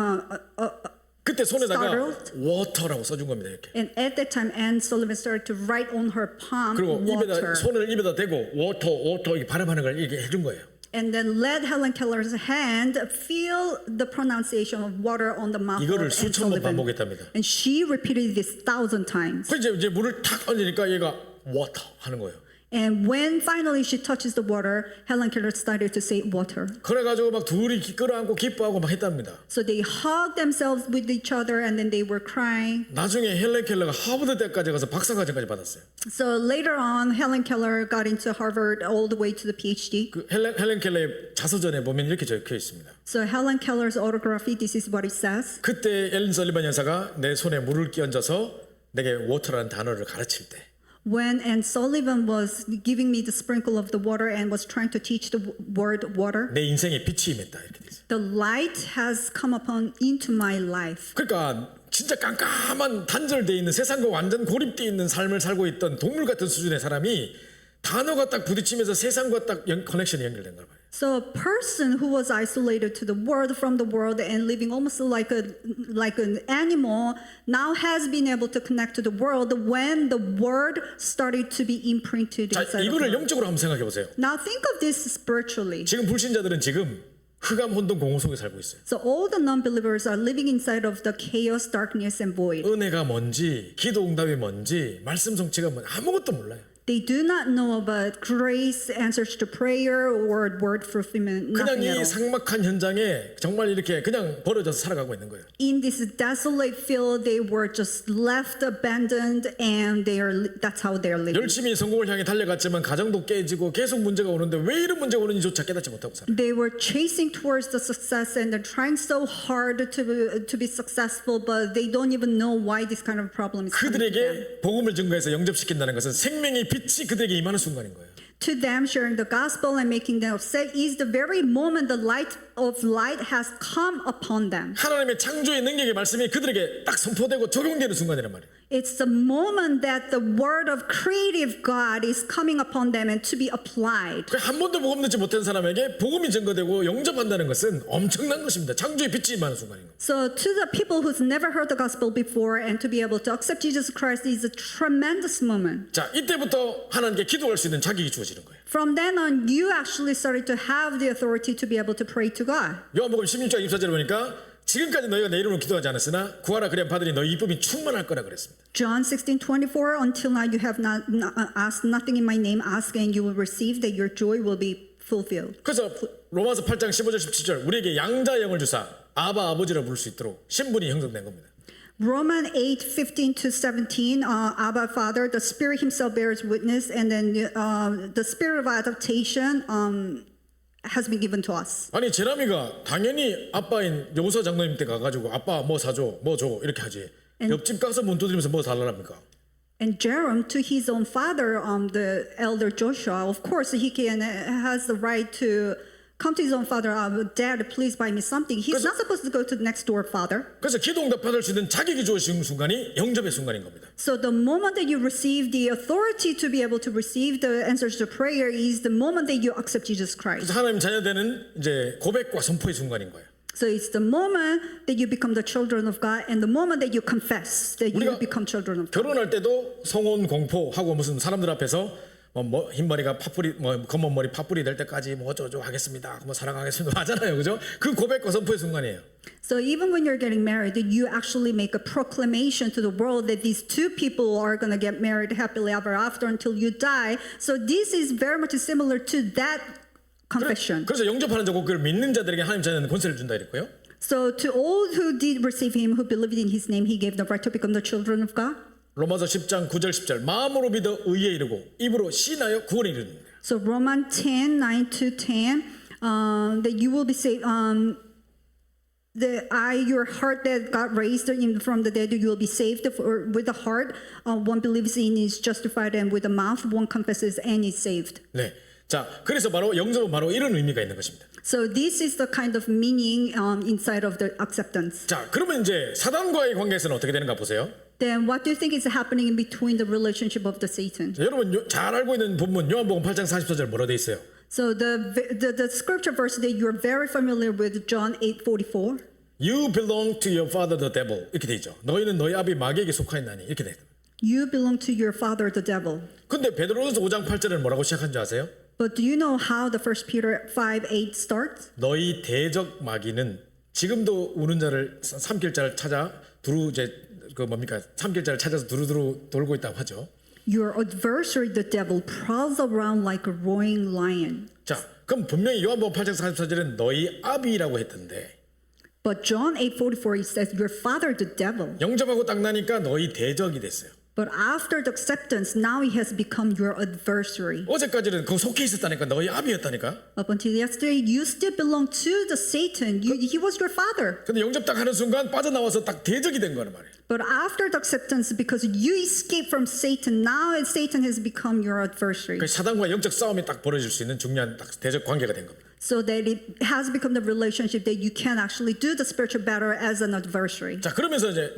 그때 손에다가 Startled. 워터라고 써준 겁니다 이렇게. And at that time, Anne Sullivan started to write on her palm 그리고 water, 손을 입에다 대고 워터 이렇게 발음하는 걸 이렇게 해준 거예요. and then let Helen Keller's hand feel the pronunciation of water on the mouth of 이거를 Anne 수천 번 Sullivan. 반복했답니다. And she repeated this 1,000 times. 그 이제 물을 탁 얹으니까 얘가 워터 하는 거예요. And when finally she touches the water, Helen Keller started to say water. 그래가지고 막 둘이 끌어안고 기뻐하고 막 했답니다. So they hugged themselves with each other, and then they were crying. 나중에 헬렌 켈러가 하버드 대까지 가서 박사과정까지 받았어요. So later on, Helen Keller got into Harvard all the way to the PhD. 그 헬렌 켈러의 자서전에 보면 이렇게 적혀 있습니다. So Helen Keller's autography, this is what it says. 그때 앨런 설리반 여사가 내 손에 물을 끼얹어서 내게 워터라는 단어를 가르칠 때 And Sullivan was giving me the sprinkle of the water and was trying to teach the word water, 내 인생에 빛이 임했다 이렇게 돼 있어요. the light has come upon into my life. 그러니까 진짜 깜깜한 단절돼 있는 세상과 완전 고립돼 있는 삶을 살고 있던 동물 같은 수준의 사람이 단어가 딱 부딪히면서 세상과 딱 커넥션이 연결된 거예요. So a person who was isolated to the world from the world and living almost like an animal now has been able to connect to the world when the word started to be imprinted 자, inside of 이거를 them. 영적으로 한번 생각해 보세요. Now think of this spiritually. 지금 불신자들은 지금 흑암 혼돈 공허 속에 살고 있어요. So all the non-believers are living inside of the chaos, darkness, and void. 은혜가 뭔지, 기도 응답이 뭔지, 말씀 성취가 뭔지 아무것도 몰라요. They do not know about grace, answers to prayer, or word fulfillment. 그냥 Nothing at 이 all. 삭막한 현장에 정말 이렇게 그냥 버려져서 살아가고 있는 거예요. In this desolate field, they were just left abandoned, and that's how they're living. 열심히 성공을 향해 달려갔지만 가정도 깨지고 계속 문제가 오는데 왜 이런 문제가 오는지조차 깨닫지 못하고 살아요. They were chasing towards the success and they're trying so hard to be successful, but they don't even know why this kind of problem is coming to them. 그들에게 복음을 증거해서 영접시킨다는 것은 생명의 빛이 그들에게 임하는 순간인 거예요. To them, sharing the gospel and making them upset is the very moment the light of light has come upon them. 하나님의 창조의 능력의 말씀이 그들에게 딱 선포되고 적용되는 순간이란 말이에요. It's the moment that the word of creative God is coming upon them and to be applied. 한 번도 복음 듣지 못한 사람에게 복음이 증거되고 영접한다는 것은 엄청난 것입니다. 창조의 빛이 임하는 순간인 거예요. So to the people who's never heard the gospel before and to be able to accept Jesus Christ is a tremendous moment. 자, 이때부터 하나님께 기도할 수 있는 자격이 주어지는 거예요. From then on, you actually started to have the authority to be able to pray to God. 요한복음 16장 24절에 보니까 지금까지 너희가 내 이름으로 기도하지 않았으나 구하라 그리하면 받으니 너희 기쁨이 충만할 거라 그랬습니다. John 16:24. Until now, you have not asked nothing in my name. Ask and you will receive, that your joy will be fulfilled. 그래서 로마서 8장 15절 17절 우리에게 양자 영을 주사 아바 아버지라 부를 수 있도록 신분이 형성된 겁니다. Romans 8:15-17. Abba, Father, the Spirit Himself bears witness, and then the spirit of adaptation has been given to us. 아니 제라미가 당연히 아빠인 여호사 장로님 때 가가지고 아빠 뭐 사줘 뭐 줘 이렇게 하지. 옆집 가서 문 두드리면서 뭐 달라랍니까? And Jerome, to his own father, the elder Joshua, of course, he has the right to come to his own father. Dad, please buy me something. He's not supposed to go to the next door father. 그래서 기도 응답 받을 수 있는 자격이 주어진 순간이 영접의 순간인 겁니다. So the moment that you receive the authority to be able to receive the answers to prayer is the moment that you accept Jesus Christ. 그래서 하나님 자녀되는 이제 고백과 선포의 순간인 거예요. So it's the moment that you become the children of God and the moment that you confess that you become children of God. 결혼할 때도 성혼 공포하고 무슨 사람들 앞에서 뭐 흰머리가 파뿌리 뭐 검은 머리 파뿌리 될 때까지 뭐 어쩌고 하겠습니다. 뭐 사랑하겠습니다. 하잖아요. 그죠? 그 고백과 선포의 순간이에요. So even when you're getting married, you actually make a proclamation to the world that these two people are going to get married happily ever after until you die. So this is very much similar to that confession. 그래서 영접하는 자고 그걸 믿는 자들에게 하나님 자녀는 권세를 준다 이랬고요. So to all who did receive him, who believed in his name, he gave the right to become the children of God. 로마서 10장 9절 10절 마음으로 믿어 의에 이르고 입으로 시인하여 구원에 이르는. So Romans 10:9-10, that you will be saved. Your heart that God raised from the dead, you will be saved. For with the heart, one believes in is justified, and with the mouth, one confesses and is saved. 네. 자, 그래서 바로 영접은 바로 이런 의미가 있는 것입니다. So this is the kind of meaning inside of the acceptance. 자, 그러면 이제 사단과의 관계에서는 어떻게 되는가 보세요. Then what do you think is happening in between the relationship of the Satan? 자, 여러분 잘 알고 있는 본문 요한복음 8장 44절 뭐라 돼 있어요? So the scripture verse that you're very familiar with, John 8:44. You belong to your father the devil 이렇게 돼 있죠. 너희는 너희 아비 마귀에게 속하였나니 이렇게 돼. You belong to your father the devil. 근데 베드로전서 5장 8절은 뭐라고 시작한 줄 아세요? But do you know how the 1 Peter 5:8 starts? 너희 대적 마귀는 지금도 우는 자를 삼킬 자를 찾아 두루 이제 그 뭡니까 삼킬 자를 찾아서 두루두루 돌고 있다고 하죠. Your adversary the devil prowls around like a roaring lion. 자, 그럼 분명히 요한복음 8장 44절은 너희 아비라고 했던데. But John 8:44 it says your father the devil. 영접하고 딱 나니까 너희 대적이 됐어요. But after the acceptance, now he has become your adversary. 어제까지는 그 속해 있었다니까. 너희 아비였다니까. Up until yesterday, you still belong to the Satan. He was your father. 근데 영접 딱 하는 순간 빠져나와서 딱 대적이 된 거란 말이에요. But after the acceptance, because you escaped from Satan, now Satan has become your adversary. 그 사단과 영적 싸움이 딱 벌어질 수 있는 중요한 딱 대적 관계가 된 겁니다. So that it has become the relationship that you can actually do the spiritual battle as an adversary. 자, 그러면서 이제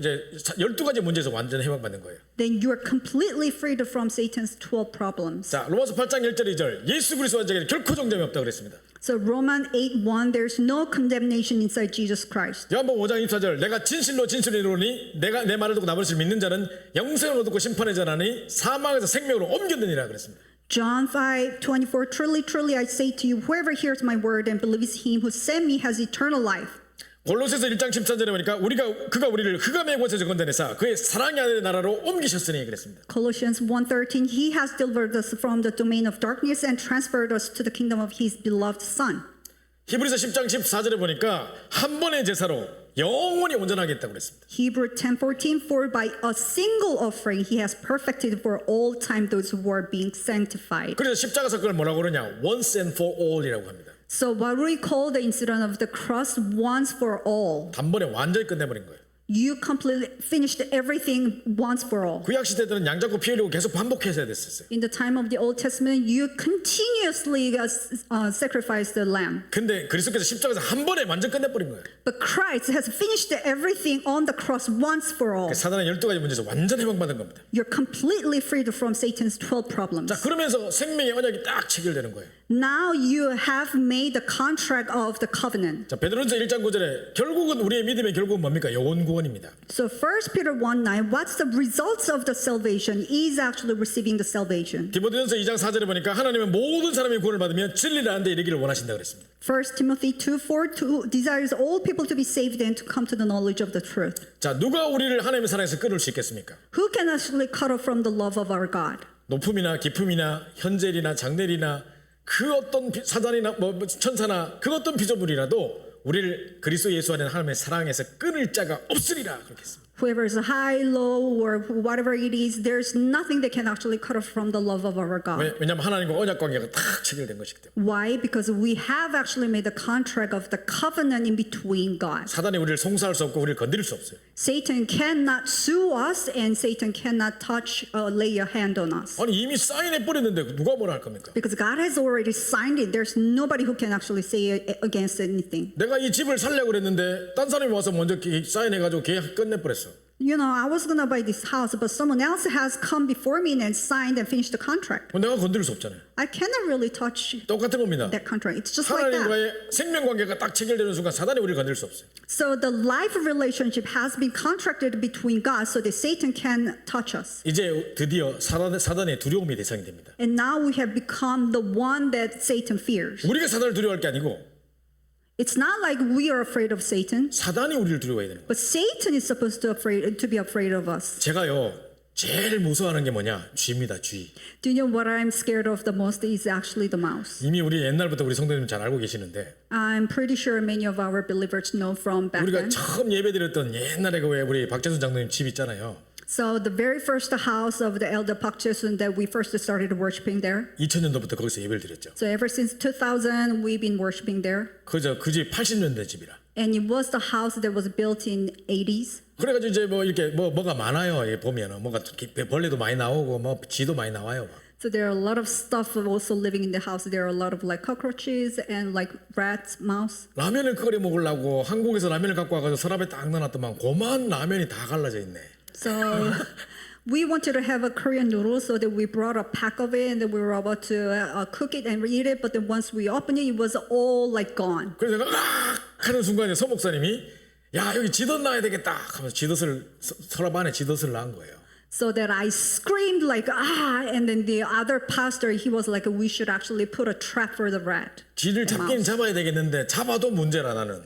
12가지 문제에서 완전 해방받는 거예요. Then you are completely freed from Satan's 12 problems. 자, 로마서 8장 1절 2절. 예수 그리스도 안에는 결코 정죄함이 없다고 그랬습니다. So Romans 8:1, there's no condemnation inside Jesus Christ. 요한복음 5장 24절. 내가 진실로 이르노니 내가 내 말을 듣고 나머지를 믿는 자는 영생을 얻고 심판의 자나니 사망에서 생명으로 옮겨드니라 그랬습니다. John 5:24, truly, truly, I say to you, whoever hears my word and believes him who sent me has eternal life. 골로새서 1장 14절에 보니까 그가 우리를 흑암의 권세에서 건져내사 그의 사랑의 아들의 나라로 옮기셨으니 그랬습니다. Colossians 1:13, he has delivered us from the domain of darkness and transferred us to the kingdom of his beloved son. 히브리서 10장 14절에 보니까 한 번의 제사로 영원히 온전하게 했다고 그랬습니다. Hebrew 10:14, for by a single offering he has perfected for all time those who are being sanctified. 그래서 십자가 사건을 뭐라고 그러냐? once and for all이라고 합니다. So what we call the incident of the cross once for all. 단번에 완전히 끝내버린 거예요. You completely finished everything once for all. 구약 시대들은 양 잡고 피 흘리고 계속 반복해서 해야 됐었어요. In the time of the Old Testament, you continuously sacrificed the lamb. 근데 그리스도께서 십자가에서 한 번에 완전 끝내버린 거예요. But Christ has finished everything on the cross once for all. 사단의 12가지 문제에서 완전 해방받은 겁니다. You're completely freed from Satan's 12 problems. 자, 그러면서 생명의 언약이 딱 체결되는 거예요. Now you have made the contract of the covenant. 자, 베드로전서 1장 9절에 결국은 우리의 믿음의 결국은 뭡니까? 영원 구원입니다. So 1 Peter 1:9, what's the results of the salvation is actually receiving the salvation. 디모데전서 2장 4절에 보니까 하나님은 모든 사람이 구원을 받으면 진리를 아는 데 이르기를 원하신다 그랬습니다. 1 Timothy 2:4 desires all people to be saved and to come to the knowledge of the truth. 자, 누가 우리를 하나님의 사랑에서 끊을 수 있겠습니까? Who can actually cut off from the love of our God? 높음이나 깊음이나 현재일이나 장래일이나 그 어떤 사단이나 천사나 그 어떤 피조물이라도 우리를 그리스도 예수 안에 하나님의 사랑에서 끊을 자가 없으리라 그렇게 했습니다. Whoever is high, low, or whatever it is, there's nothing that can actually cut off from the love of our God. 왜냐하면 하나님과 언약 관계가 딱 체결된 것이기 때문에. Why? Because we have actually made the contract of the covenant in between God. 사단이 우리를 송사할 수 없고 우리를 건드릴 수 없어요. Satan cannot sue us and Satan cannot touch or lay a hand on us. 아니 이미 사인해 버렸는데 누가 뭐라 할 겁니까? Because God has already signed it. There's nobody who can actually say against anything. 내가 이 집을 살려고 그랬는데 딴 사람이 와서 먼저 사인해가지고 계약 끝내버렸어. You know, I was gonna buy this house, but someone else has come before me and signed and finished the contract. 내가 건드릴 수 없잖아요. I cannot really touch 똑같은 겁니다. that contract. It's just like that. 하나님과의 생명 관계가 딱 체결되는 순간 사단이 우리를 건드릴 수 없어요. So the life relationship has been contracted between God, so that Satan can touch us. 이제 드디어 사단의 두려움이 대상이 됩니다. And now we have become the one that Satan fears. 우리가 사단을 두려워할 게 아니고 It's not like we are afraid of Satan, 사단이 우리를 두려워해야 되는 거예요. but Satan is supposed to be afraid of us. 제가요 제일 무서워하는 게 뭐냐? 쥐입니다. 쥐. Do you know what I'm scared of the most is actually the mouse. 이미 우리 옛날부터 우리 성도님 잘 알고 계시는데 I'm pretty sure many of our believers know from back 우리가 then. 처음 예배드렸던 옛날에 그 왜 우리 박재순 장로님 집 있잖아요. So the very first house of the elder Park Jae-sun that we first started worshiping there. 2000년도부터 거기서 예배를 드렸죠. So ever since 2000, we've been worshiping there. 그 집 80년대 집이라. And it was the house that was built in 80s. 그래가지고 이제 뭐 이렇게 뭐가 많아요. 보면은 뭐가 벌레도 많이 나오고 뭐 쥐도 많이 나와요. So there are a lot of stuff also living in the house. There are a lot of like cockroaches and like rats, mouse. 라면을 끓여 먹으려고 한국에서 라면을 갖고 와가지고 서랍에 딱 넣어놨더만 고만 라면이 다 갈라져 있네. So we wanted to have a Korean noodle, so that we brought a pack of it, and then we were about to cook it and eat it. But then once we opened it, it was all like gone. 그래서 내가 으악 하는 순간에 서목사님이 야 여기 쥐덫 놔야 되겠다 하면서 서랍 안에 쥐덫을 놔은 거예요. So that I screamed like and then the other pastor, he was like, we should actually put a trap for the rat. 쥐를 잡긴 잡아야 되겠는데 잡아도 문제라 나는.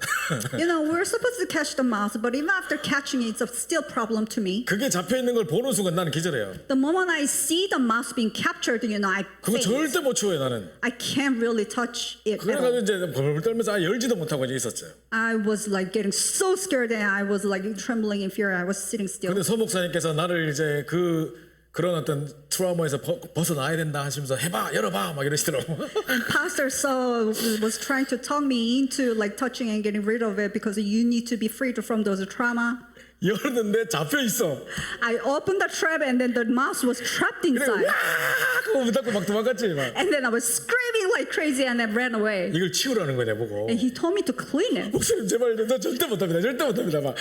You know, we're supposed to catch the mouse, but even after catching it, it's a still problem to me. 그게 잡혀 있는 걸 보는 순간 나는 기절해요. The moment I see the mouse being captured, you know, I 그거 faint. 절대 못 치워요 나는. I can't really touch it at 그래가지고 all. 이제 벌벌 떨면서 열지도 못하고 이제 있었어요. I was like getting so scared and I was like trembling in fear. I was sitting still. 근데 서목사님께서 나를 이제 이제 그런 어떤 트라우마에서 벗어나야 된다 하시면서 해봐 열어봐 막 이러시더라고. And Pastor Saul was trying to talk me into like touching and getting rid of it because you need to be freed from those trauma. 열었는데 잡혀 있어. I opened the trap and then the mouse was trapped 그래 inside. 와 하고 문 닫고 막 도망갔지 막. And then I was screaming like crazy and then ran away. 이걸 치우라는 거냐 보고. And he told me to clean it. 목사님 제발 나 절대 못합니다. 절대 못합니다 막.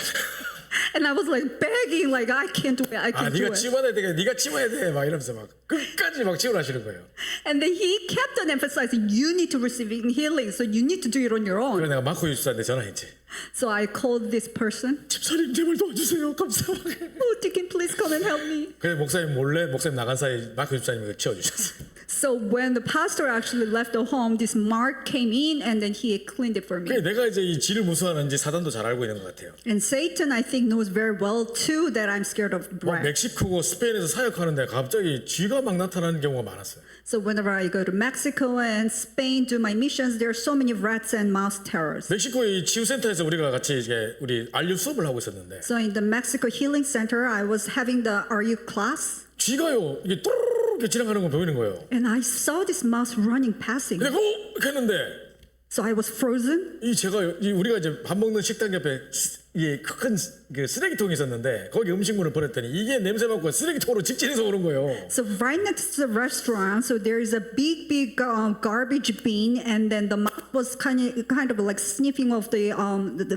And I was like begging, like I can't do it, I 아 can't do 네가 it. 치워야 돼. 네가 치워야 돼. 막 이러면서 막 끝까지 막 치우라시는 거예요. And then he kept on emphasizing, you need to receive healing, so you need to do it on your 그래서 own. 내가 마코 유수한테 전화했지. So I called this person. 집사님 제발 도와주세요. 감사하게. Oh, Deacon, please come and help me. 그래 목사님 몰래 목사님 나간 사이 마코 집사님이 그거 치워주셨어요. So when the pastor actually left the home, this Mark came in and then he cleaned it for me. 그래 내가 이제 이 지를 무서워하는지 사단도 잘 알고 있는 것 같아요. And Satan, I think, knows very well too that I'm scared of 뭐 rats. 멕시코고 스페인에서 사역하는데 갑자기 쥐가 막 나타나는 경우가 많았어요. So whenever I go to Mexico and Spain do my missions, there are so many rats and mouse terrors. 멕시코의 치유센터에서 우리가 같이 이제 우리 RU 수업을 하고 있었는데 So in the Mexico Healing Center, I was having the RU class, 쥐가요 이게 또르르 이렇게 지나가는 거 보이는 거예요. and I saw this mouse running, passing. 근데 이렇게 했는데 So I was frozen. 우리가 이제 밥 먹는 식당 옆에 이게 큰 그 쓰레기통이 있었는데 거기 음식물을 버렸더니 이게 냄새 맡고 쓰레기통으로 직진해서 오는 거예요. So right next to the restaurant, so there is a big garbage bin, and then the mouse was kind of like sniffing of the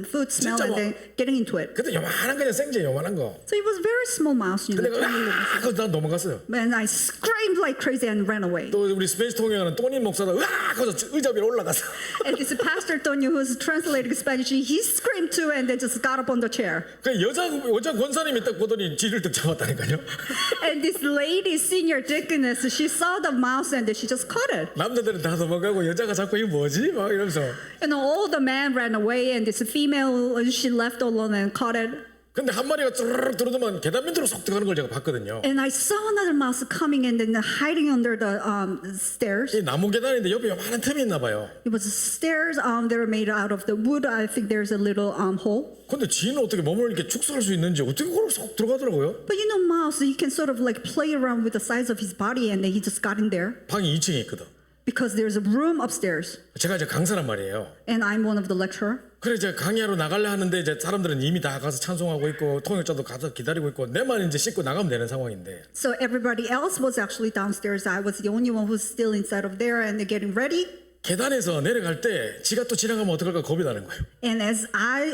food smell 진짜 and then getting into it. 그때 요만한 거냐 생제 요만한 거. So it was very small mouse, you know. 근데 하고 난 넘어갔어요. And I screamed like crazy and ran away. 또 우리 스페인스 통역하는 또님 목사도 하고서 의자 위로 올라갔어. And this Pastor Tonio, who's translating Spanish, he screamed too and then just got up on the chair. 그 여자 권사님이 딱 보더니 쥐를 딱 잡았다니까요. And this lady, senior deaconess, she saw the mouse and then she just caught it. 남자들은 다 도망가고 여자가 자꾸 이거 뭐지? 막 이러면서. And all the men ran away and this female, she left alone and caught it. 근데 한 마리가 쭈르륵 들어오더만 계단 밑으로 속 들어가는 걸 제가 봤거든요. And I saw another mouse coming and then hiding under the stairs. 이 나무 계단인데 옆에 요만한 틈이 있나 봐요. It was stairs that were made out of the wood. I think there's a little hole. 근데 쥐는 어떻게 몸을 이렇게 축소할 수 있는지 어떻게 그걸 쏙 들어가더라고요. But you know, mouse, he can sort of like play around with the size of his body and then he just got in there 방이 2층에 있거든. because there's a room upstairs. 제가 이제 강사란 말이에요. And I'm one of the lecturer. 그래 이제 강의하러 나갈래 하는데 이제 사람들은 이미 다 가서 찬송하고 있고 통역자도 가서 기다리고 있고 내만 이제 씻고 나가면 되는 상황인데. So everybody else was actually downstairs. I was the only one who's still inside of there and they're getting ready. 계단에서 내려갈 때 지가 또 지나가면 어떡할까 겁이 나는 거예요. And as I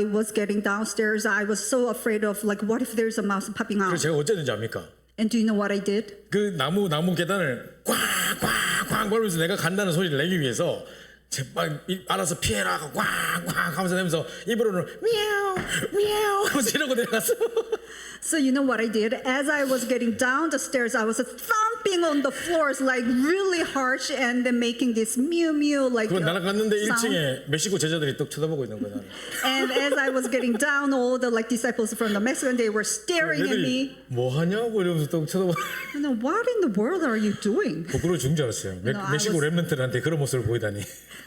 was getting downstairs, I was so afraid of like, what if there's a mouse popping out? 그래서 제가 어쨌는지 압니까? And do you know what I did? 그 나무 계단을 꽝꽝꽝 걸면서 내가 간다는 소리를 내기 위해서 제발 알아서 피해라 꽝꽝 하면서 내면서 입으로는 미야오 미야오 하면서 이러고 내려갔어. So you know what I did? As I was getting down the stairs, I was thumping on the floors like really harsh and then making this mew mew like 그건 날아갔는데 sound. 1층에 멕시코 제자들이 또 쳐다보고 있는 거야. And as I was getting down, all the like disciples from the Mexican, they were staring at me. 얘들이 뭐 하냐고 이러면서 또 쳐다보. You know, what in the world are you doing? 부끄러워 죽은 줄 알았어요. 멕시코 랩런트들한테 그런 모습을 보이다니.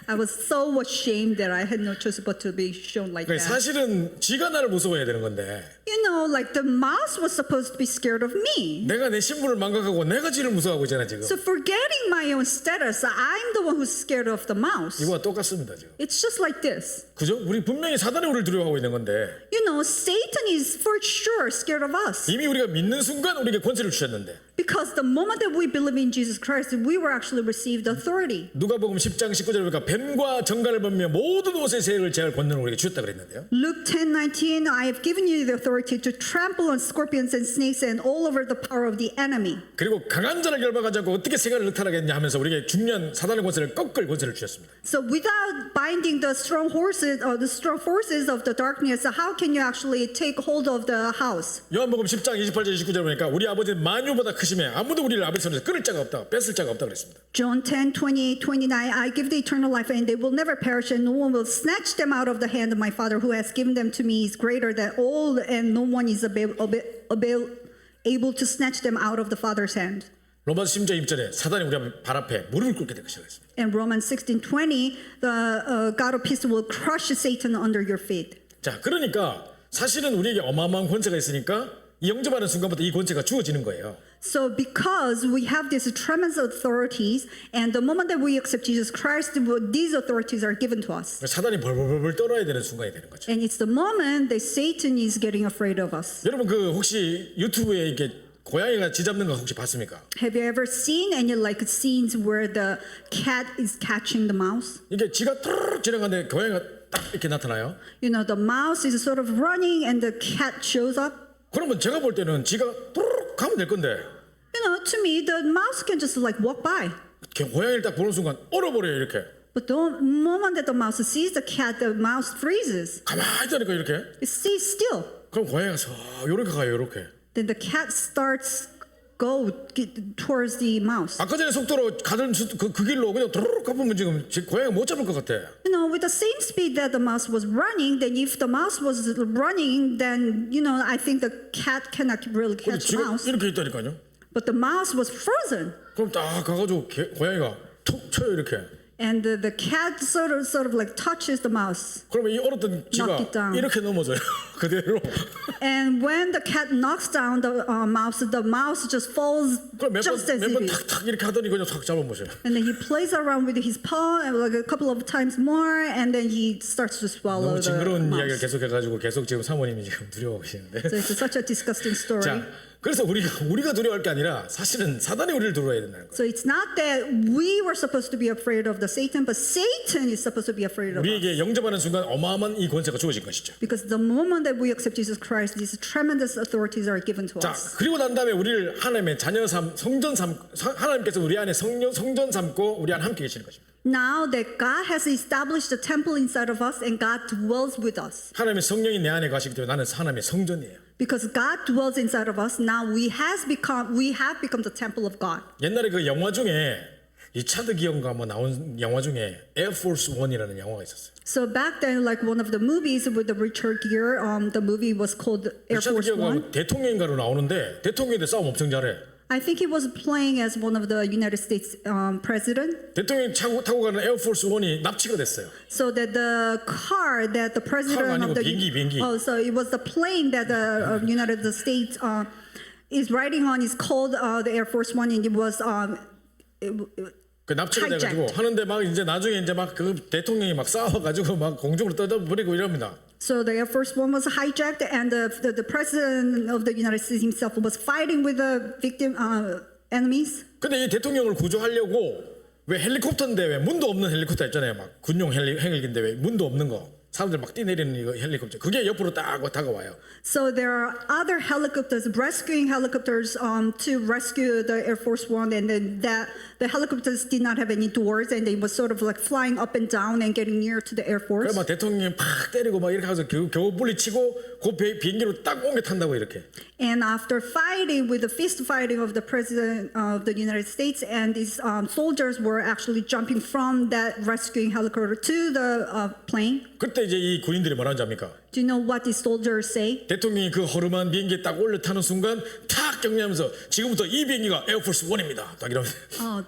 I was so ashamed that I had no choice but to be shown like 그러니까 that. 사실은 쥐가 나를 무서워해야 되는 건데 You know, like the mouse was supposed to be scared of me. 내가 내 신분을 망각하고 내가 쥐를 무서워하고 있잖아 지금. So forgetting my own status, I'm the one who's scared of the mouse. 이거와 똑같습니다 지금. It's just like this. 그죠? 우리 분명히 사단이 우리를 두려워하고 있는 건데 You know, Satan is for sure scared of us. 이미 우리가 믿는 순간 우리에게 권세를 주셨는데 Because the moment that we believe in Jesus Christ, we were actually received authority. 누가복음 10장 19절에 보니까 뱀과 정갈을 범며 모든 옷의 세력을 제할 권능을 우리에게 주셨다 그랬는데요. Luke 10:19, I have given you the authority to trample on scorpions and snakes and all over the power of the enemy. 그리고 강한 자를 결박하지 않고 어떻게 세간을 늑탈하겠냐 하면서 우리에게 중요한 사단의 권세를 꺾을 권세를 주셨습니다. So without binding the strong horses or the strong forces of the darkness, how can you actually take hold of the house? 요한복음 10장 28절 29절 보니까 우리 아버지는 만유보다 크심에 아무도 우리를 아버지 손에서 끊을 자가 없다. 뺏을 자가 없다 그랬습니다. John 10:28, 29, I give the eternal life and they will never perish and no one will snatch them out of the hand of my Father who has given them to me is greater than all and no one is able to snatch them out of the Father's hand. 로마서 10장 2절에 사단이 우리 발 앞에 무릎을 꿇게 될 것이라 했습니다. And Romans 16:20, the God of peace will crush Satan under your feet. 자, 그러니까 사실은 우리에게 어마어마한 권세가 있으니까 이 영접하는 순간부터 이 권세가 주어지는 거예요. So because we have these tremendous authorities, and the moment that we accept Jesus Christ, these authorities are given to us. 사단이 벌벌벌 떨어야 되는 순간이 되는 거죠. And it's the moment that Satan is getting afraid of us. 여러분 그 혹시 유튜브에 이렇게 고양이가 쥐잡는 거 혹시 봤습니까? Have you ever seen any like scenes where the cat is catching the mouse? 이게 쥐가 뚜루룩 지나가는데 고양이가 딱 이렇게 나타나요. You know, the mouse is sort of running and the cat shows up. 그러면 제가 볼 때는 쥐가 뚜루룩 가면 될 건데 You know, to me, the mouse can just like walk by. 고양이를 딱 보는 순간 얼어버려요 이렇게. But the moment that the mouse sees the cat, the mouse freezes. 가만히 있다니까 이렇게. It stays still. 그럼 고양이가 서 요렇게 가요 요렇게. Then the cat starts go towards the mouse. 아까 전에 속도로 가던 그 길로 그냥 도로록 가보면 지금 고양이가 못 잡을 것 같아. You know, with the same speed that the mouse was running, then if the mouse was running, then, you know, I think the cat cannot really 근데 catch the 지금 mouse. 이렇게 있다니까요. But the mouse was frozen. 그럼 딱 가가지고 고양이가 툭 쳐요 이렇게. And the cat sort of like touches the mouse. 그러면 이 얼었던 쥐가 Knock it down. 이렇게 넘어져요. 그대로. And when the cat knocks down the mouse just falls 그럼 just as it 몇번 is. 탁탁 이렇게 하더니 그냥 탁 잡아보세요. And then he plays around with his paw and like a couple of times more, and then he starts to swallow 너무 the 징그러운 이야기를 mouse. 계속 해가지고 계속 지금 사모님이 지금 두려워 계시는데. So it's such a disgusting story. 자, 그래서 우리가 두려워할 게 아니라 사실은 사단이 우리를 두려워해야 된다는 거예요. So it's not that we were supposed to be afraid of the Satan, but Satan is supposed to be afraid of us. 우리에게 영접하는 순간 어마어마한 이 권세가 주어진 것이죠. Because the moment that we accept Jesus Christ, these tremendous authorities are given to 자, us. 그리고 난 다음에 우리를 하나님의 자녀 성전 하나님께서 우리 안에 성전 삼고 우리 안에 함께 계시는 것입니다. Now that God has established the temple inside of us and God dwells with us. 하나님의 성령이 내 안에 가시기 때문에 나는 하나님의 성전이에요. Because God dwells inside of us, now we have become the temple of God. 옛날에 그 영화 중에 리차드 기어인가 뭐 나온 영화 중에 에어포스 1이라는 영화가 있었어요. So back then, like one of the movies with the Richard Gere, the movie was called Air 리차드 Force One. 기어가 대통령인가로 나오는데 대통령인데 싸움 엄청 잘해. I think he was playing as one of the United States president. 대통령이 타고 가는 에어포스 1이 납치가 됐어요. So that the car that the president 아니고 of the 비행기. so it was the plane that the United States is riding on is called the Air Force One, and it was 그 납치가 돼가지고 hijacked. 하는데 막 이제 나중에 이제 막 그 대통령이 막 싸워가지고 막 공중으로 떠져버리고 이럽니다. So the Air Force One was hijacked, and the president of the United States himself was fighting with the victim enemies. 근데 이 대통령을 구조하려고 왜 헬리콥터인데 왜 문도 없는 헬리콥터 있잖아요. 막 군용 행일기인데 왜 문도 없는 거. 사람들 막 뛰내리는 이거 헬리콥터. 그게 옆으로 딱 다가와요. So there are other helicopters, rescuing helicopters, to rescue the Air Force One, and then the helicopters did not have any doors, and they was sort of like flying up and down and getting near to the Air Force. 그래 막 대통령이 팍 때리고 막 이렇게 해서 겨우 물리치고 그 비행기로 딱 옮겨 탄다고 이렇게. And after fighting with the fist fighting of the president of the United States, and these soldiers were actually jumping from that rescuing helicopter to the plane. 그때 이제 이 군인들이 뭐라는지 압니까? Do you know what these soldiers say? 대통령이 그 허름한 비행기에 딱 올라타는 순간 탁 격려하면서 지금부터 이 비행기가 에어포스 1입니다. 딱 이러면서.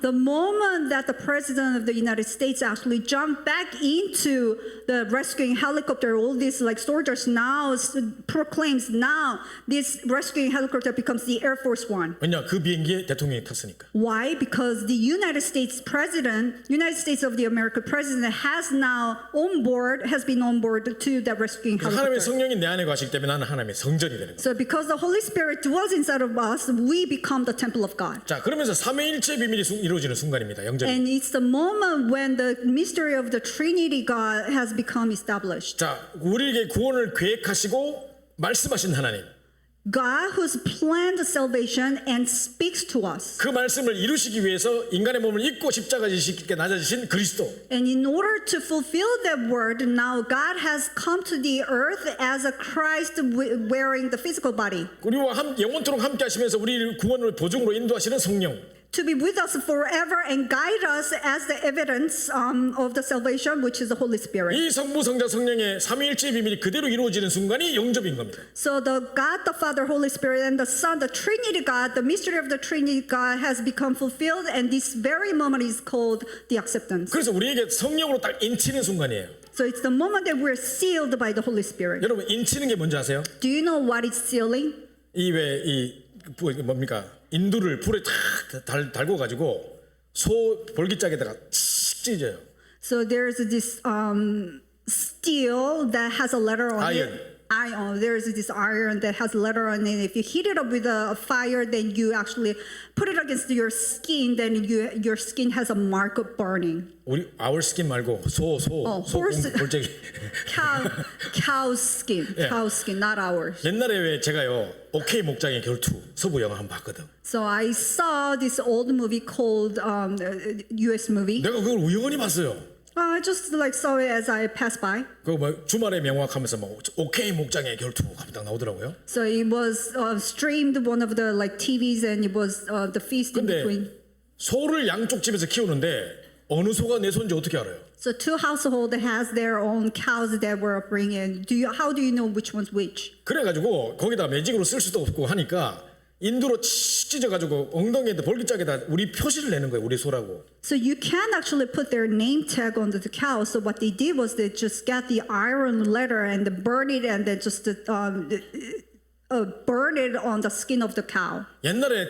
The moment that the president of the United States actually jumped back into the rescuing helicopter, all these like soldiers now proclaims now this rescuing helicopter becomes the Air Force One. 왜냐 그 비행기에 대통령이 탔으니까. Why? Because the United States of the American president has been on board to the rescuing helicopter. 하나님의 성령이 내 안에 가시기 때문에 나는 하나님의 성전이 되는 거예요. So because the Holy Spirit dwells inside of us, we become the temple of God. 자, 그러면서 삼위일체 비밀이 이루어지는 순간입니다. 영접이. And it's the moment when the mystery of the Trinity God has become established. 자, 우리에게 구원을 계획하시고 말씀하신 하나님. God who's planned salvation and speaks to us. 그 말씀을 이루시기 위해서 인간의 몸을 입고 십자가 지시게 낮아지신 그리스도. And in order to fulfill that word, now God has come to the earth as a Christ wearing the physical body. 우리와 영원토록 함께 하시면서 우리 구원을 보증으로 인도하시는 성령. To be with us forever and guide us as the evidence of the salvation, which is the Holy Spirit. 이 성부 성자 성령의 삼위일체 비밀이 그대로 이루어지는 순간이 영접인 겁니다. So the God, the Father, Holy Spirit, and the Son, the Trinity God, the mystery of the Trinity God has become fulfilled, and this very moment is called the acceptance. 그래서 우리에게 성령으로 딱 인치는 순간이에요. So it's the moment that we're sealed by the Holy Spirit. 여러분 인치는 게 뭔지 아세요? Do you know what is sealing? 이 뭡니까? 인두를 불에 탁 달고 가지고 소 볼기짝에다가 칙 찢어요. So there's this steel that has a letter on Iron. it. Iron. There's this iron that has a letter on it. If you heat it up with a fire, then you actually put it against your skin. Then your skin has a mark of burning. 우리 our skin 말고 소 horse- 볼짝이. Cow skin. Yeah. Cow skin, not ours. 옛날에 왜 제가요 오케이 목장의 결투 서부 영화 한번 봤거든. So I saw this old movie called U.S. movie. 내가 그걸 우연히 봤어요. I just like saw it as I passed by. 그 뭐 주말에 명확하면서 뭐 오케이 목장의 결투 하면 딱 나오더라고요. So it was streamed one of the like TVs, and it was the feast in between. 근데 소를 양쪽 집에서 키우는데 어느 소가 내 소인지 어떻게 알아요? So two household has their own cows that were bringing. How do you know which one's which? 그래가지고 거기다 매직으로 쓸 수도 없고 하니까 인두로 칙 찢어가지고 엉덩이에다 볼기짝에다 우리 표시를 내는 거예요. 우리 소라고. So you can actually put their name tag on the cow. So what they did was they just got the iron letter and burn it, and then just burn it on the skin of the cow. 옛날에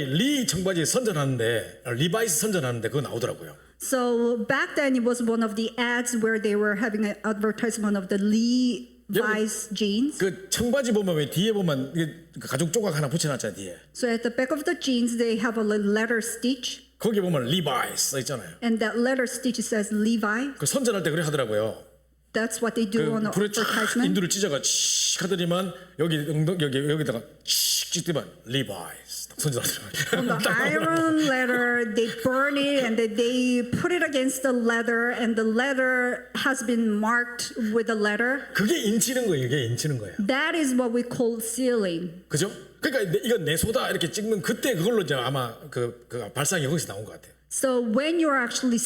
리 청바지 선전하는데 리바이스 선전하는데 그거 나오더라고요. So back then it was one of the ads where they were having an advertisement of the Levi's jeans. 그 청바지 보면 왜 뒤에 보면 이게 가죽 조각 하나 붙여놨잖아요 뒤에. So at the back of the jeans they have a letter stitch, 거기 보면 리바이스 써 있잖아요. and that letter stitch says Levi. 그 선전할 때 그래 하더라고요. That's what they do on the 불에 쫙 advertisement. 인두를 찢어가 칙 하더니만 여기다가 칙 찢더만 리바이스 딱 On the 선전하더라고요. iron letter, they burn it and then they put it against the leather, and the leather has been marked with the letter. 그게 인치는 거예요. 이게 인치는 거예요. That is what we call sealing. 그죠? 그러니까 이건 내 소다 이렇게 찍는 그때 그걸로 이제 아마 그 발상이 거기서 나온 것 같아요. So when you're actually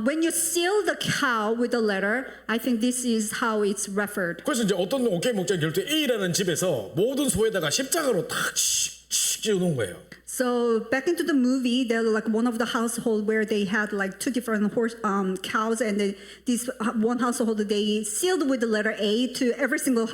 when you seal the cow with the letter, I think this is how it's referred. 그래서 이제 어떤 오케이 목장 결투 A라는 집에서 모든 소에다가 십자가로 탁 찍어놓은 거예요. So back into the movie, there like one of the household where they had like two different cows, and this one household they sealed with the letter A to every single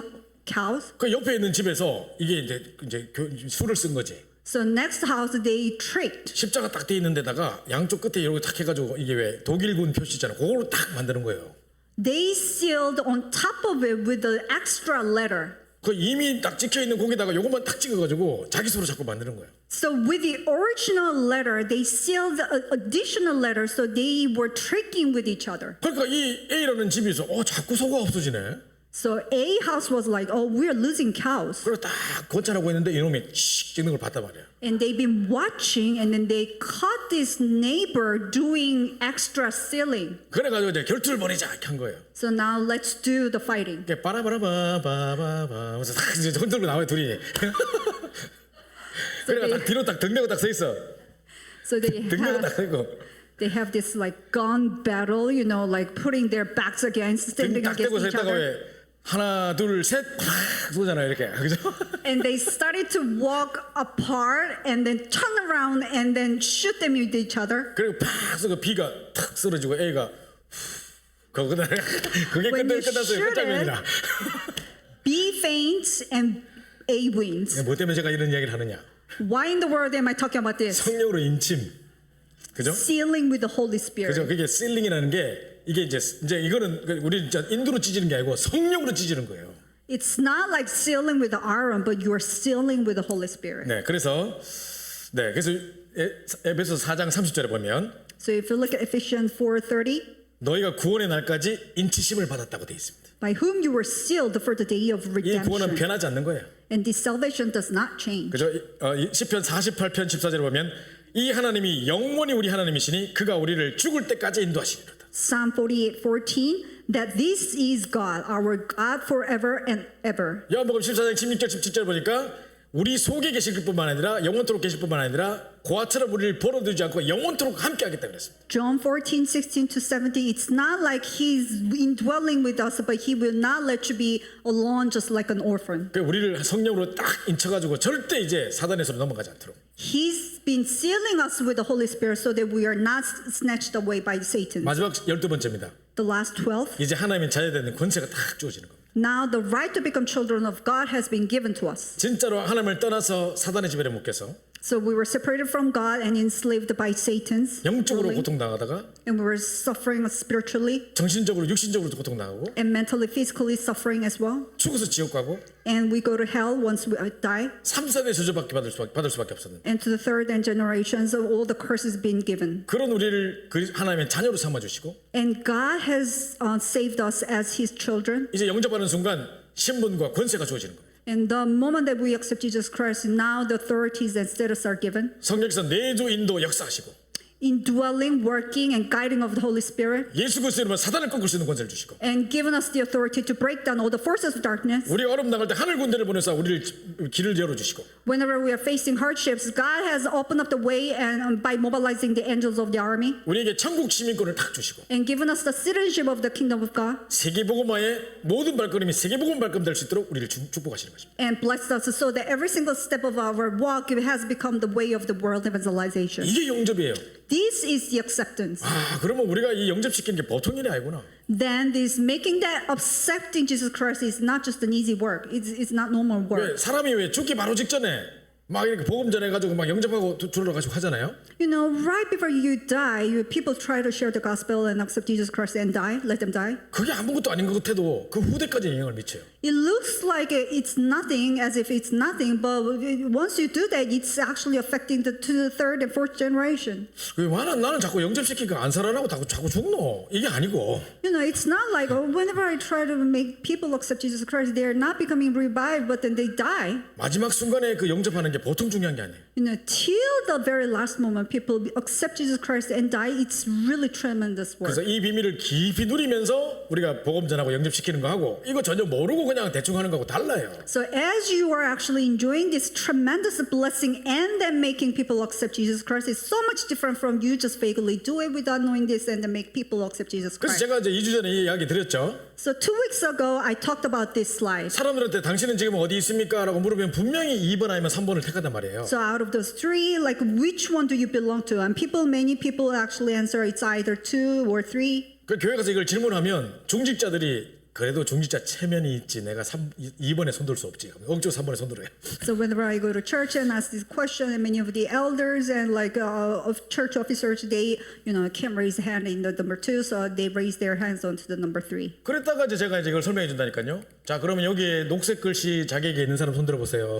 cows. 그 옆에 있는 집에서 이게 이제 수를 쓴 거지. So next house they tricked. 십자가 딱 돼 있는 데다가 양쪽 끝에 이렇게 탁 해가지고 이게 왜 독일군 표시 있잖아요. 그걸로 딱 만드는 거예요. They sealed on top of it with the extra letter. 그 이미 딱 찍혀 있는 거기다가 요것만 딱 찍어가지고 자기 소로 자꾸 만드는 거예요. So with the original letter, they sealed the additional letter, so they were tricking with each other. 그러니까 이 A라는 집에서 자꾸 소가 없어지네. So A house was like, oh, we're losing cows. 그리고 딱 관찰하고 있는데 이놈이 칙 찍는 걸 봤단 말이야. And they've been watching, and then they caught this neighbor doing extra sealing. 그래가지고 이제 결투를 벌이자 이렇게 한 거예요. So now let's do the fighting. 이렇게 빠라바라바바바바 하면서 딱 이제 흔들고 나와요 둘이. 그래가 딱 뒤로 딱 등대고 딱 서 있어. So 등대고 딱 서 있고. they have this like gun battle, you know, like putting their backs against, standing 등딱 against 대고 서 each 있다가 other. 왜 하나 둘 셋 쏘잖아요 이렇게. 그죠? And they started to walk apart and then turn around and then shoot them with each other. 그리고 팍 쏘고 B가 탁 쓰러지고 A가 그게 When you 끝났어요. shoot 끝장면이라. B faints and A wins. 뭐 때문에 제가 이런 이야기를 하느냐? Why in the world am I talking about this? 성령으로 인침. 그죠? Sealing with the Holy Spirit. 그죠? 그게 실링이라는 게 이게 이제 이거는 우리 진짜 인두로 찢는 게 아니고 성령으로 찢는 거예요. It's not like sealing with the iron, but you are sealing with the Holy Spirit. 네, 그래서 에베소 4장 30절에 보면 So if you look at Ephesians 4:30, 너희가 구원의 날까지 인치심을 받았다고 돼 있습니다. by whom you were sealed for the day of 이 구원은 redemption. 변하지 않는 거예요. And this salvation does not change. 그죠? 시편 48편 14절에 보면 이 하나님이 영원히 우리 하나님이시니 그가 우리를 죽을 때까지 인도하시리로다. Psalm 48:14, that this is God, our God forever and ever. 요한복음 14장 16절 17절 보니까 우리 속에 계실 뿐만 아니라 영원토록 계실 뿐만 아니라 고아처럼 우리를 버려두지 않고 영원토록 함께하겠다 그랬습니다. John 14:16-17, it's not like he's indwelling with us, but he will not let you be alone just like an orphan. 그러니까 우리를 성령으로 딱 인쳐가지고 절대 이제 사단의 손에 넘어가지 않도록. He's been sealing us with the Holy Spirit so that we are not snatched away by Satan. 마지막 12번째입니다. The last 12. 이제 하나님의 자녀되는 권세가 딱 주어지는 겁니다. Now the right to become children of God has been given to us. 진짜로 하나님을 떠나서 사단의 지배에 묶여서 So we were separated from God and enslaved by Satan's 영적으로 ruling, 고통당하다가 and we were suffering spiritually 정신적으로 육신적으로도 고통당하고 and mentally, physically suffering as well. 죽어서 지옥 가고 And we go to hell once we die. 3, 4대 저주받기 받을 수밖에 없었는데 And to the third and generations of all the curses being given. 그런 우리를 하나님의 자녀로 삼아주시고 And God has saved us as His children. 이제 영접하는 순간 신분과 권세가 주어지는 겁니다. And the moment that we accept Jesus Christ, now the authorities and status are given. 성령께서 내주 인도 역사하시고 Indwelling, working, and guiding of the Holy Spirit. 예수 그리스도 이름으로 사단을 꺾을 수 있는 권세를 주시고 And given us the authority to break down all the forces of darkness. 우리가 어려움 당할 때 하늘 군대를 보내서 우리를 길을 열어주시고 Whenever we are facing hardships, God has opened up the way and by mobilizing the angels of the army. 우리에게 천국 시민권을 탁 주시고 And given us the citizenship of the kingdom of God. 세계복음화의 모든 발걸음이 세계복음 발걸음 될 수 있도록 우리를 축복하시는 것입니다. And blessed us so that every single step of our walk has become the way of the world evangelization. 이게 영접이에요. This is the acceptance. 아, 그러면 우리가 이 영접시키는 게 보통 일이 아니구나. Then this making that accepting Jesus Christ is not just an easy work. It's not normal work. 왜 사람이 왜 죽기 바로 직전에 막 이렇게 복음 전해가지고 막 영접하고 들어가지고 하잖아요. You know, right before you die, people try to share the gospel and accept Jesus Christ and die, let them die. 그게 아무것도 아닌 것 같아도 그 후대까지 영향을 미쳐요. It looks like it's nothing, as if it's nothing, but once you do that, it's actually affecting to the third and fourth generation. 왜 나는 자꾸 영접시키니까 안 살아나고 자꾸 죽노? 이게 아니고 You know, it's not like whenever I try to make people accept Jesus Christ, they are not becoming revived, but then they die. 마지막 순간에 그 영접하는 게 보통 중요한 게 아니에요. You know, till the very last moment, people accept Jesus Christ and die. It's really tremendous work. 그래서 이 비밀을 깊이 누리면서 우리가 복음 전하고 영접시키는 거 하고 이거 전혀 모르고 그냥 대충 하는 거하고 달라요. So as you are actually enjoying this tremendous blessing and then making people accept Jesus Christ is so much different from you just vaguely do it without knowing this and then make people accept Jesus 그래서 Christ. 제가 이제 2주 전에 이 이야기 드렸죠. So 2 weeks ago, I talked about this slide. 사람들한테 당신은 지금 어디 있습니까? 라고 물으면 분명히 2번 아니면 3번을 택한단 말이에요. So out of those 3, like which one do you belong to? And many people actually answer it's either 2 or 3. 그 교회 가서 이걸 질문하면 중직자들이 그래도 중직자 체면이 있지 내가 2번에 손들 수 없지. 억지로 3번에 손들어요. So whenever I go to church and ask this question, and many of the elders and like of church officers, they can't raise a hand in the number 2, so they raise their hands onto the number 3. 그랬다가 제가 이걸 설명해 준다니까요. 자, 그러면 여기에 녹색 글씨 자기에게 있는 사람 손들어 보세요.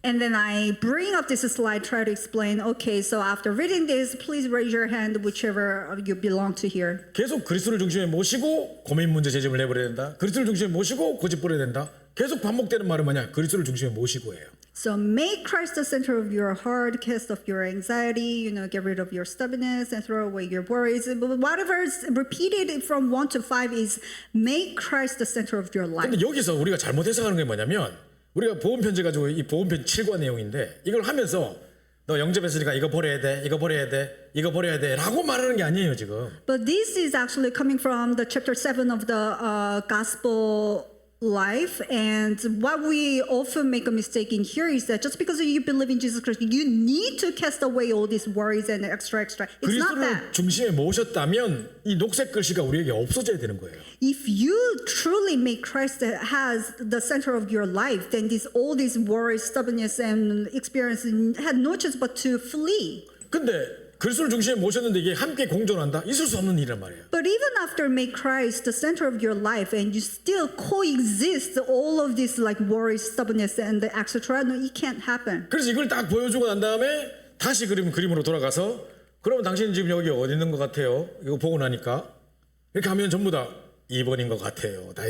And then I bring up this slide, try to explain, okay, so after reading this, please raise your hand whichever you belong to here. 계속 그리스도를 중심에 모시고 고민 문제 제점을 내버려야 된다. 그리스도를 중심에 모시고 고집 부려야 된다. 계속 반복되는 말은 뭐냐? 그리스도를 중심에 모시고예요. So make Christ the center of your heart, cast off your anxiety, get rid of your stubbornness and throw away your worries. Whatever is repeated from 1 to 5 is make Christ the center of your life. 근데 여기서 우리가 잘못 해석하는 게 뭐냐면 우리가 보험 편지 가지고 이 보험 편지 7과 내용인데 이걸 하면서 너 영접했으니까 이거 버려야 돼, 이거 버려야 돼, 이거 버려야 돼라고 말하는 게 아니에요 지금. But this is actually coming from the chapter 7 of the gospel life, and what we often make a mistake in here is that just because you believe in Jesus Christ, you need to cast away all these worries and extra. It's not that. 그리스도를 중심에 모셨다면 이 녹색 글씨가 우리에게 없어져야 되는 거예요. If you truly make Christ as the center of your life, then all these worries, stubbornness, and experience had no choice but to flee. 근데 그리스도를 중심에 모셨는데 이게 함께 공존한다? 있을 수 없는 일이란 말이에요. But even after make Christ the center of your life and you still coexist all of this like worries, stubbornness, and the etc. No, it can't happen. 그래서 이걸 딱 보여주고 난 다음에 다시 그림으로 돌아가서 그러면 당신 지금 여기 어디 있는 것 같아요? 이거 보고 나니까 이렇게 하면 전부 다 2번인 것 같아요. 다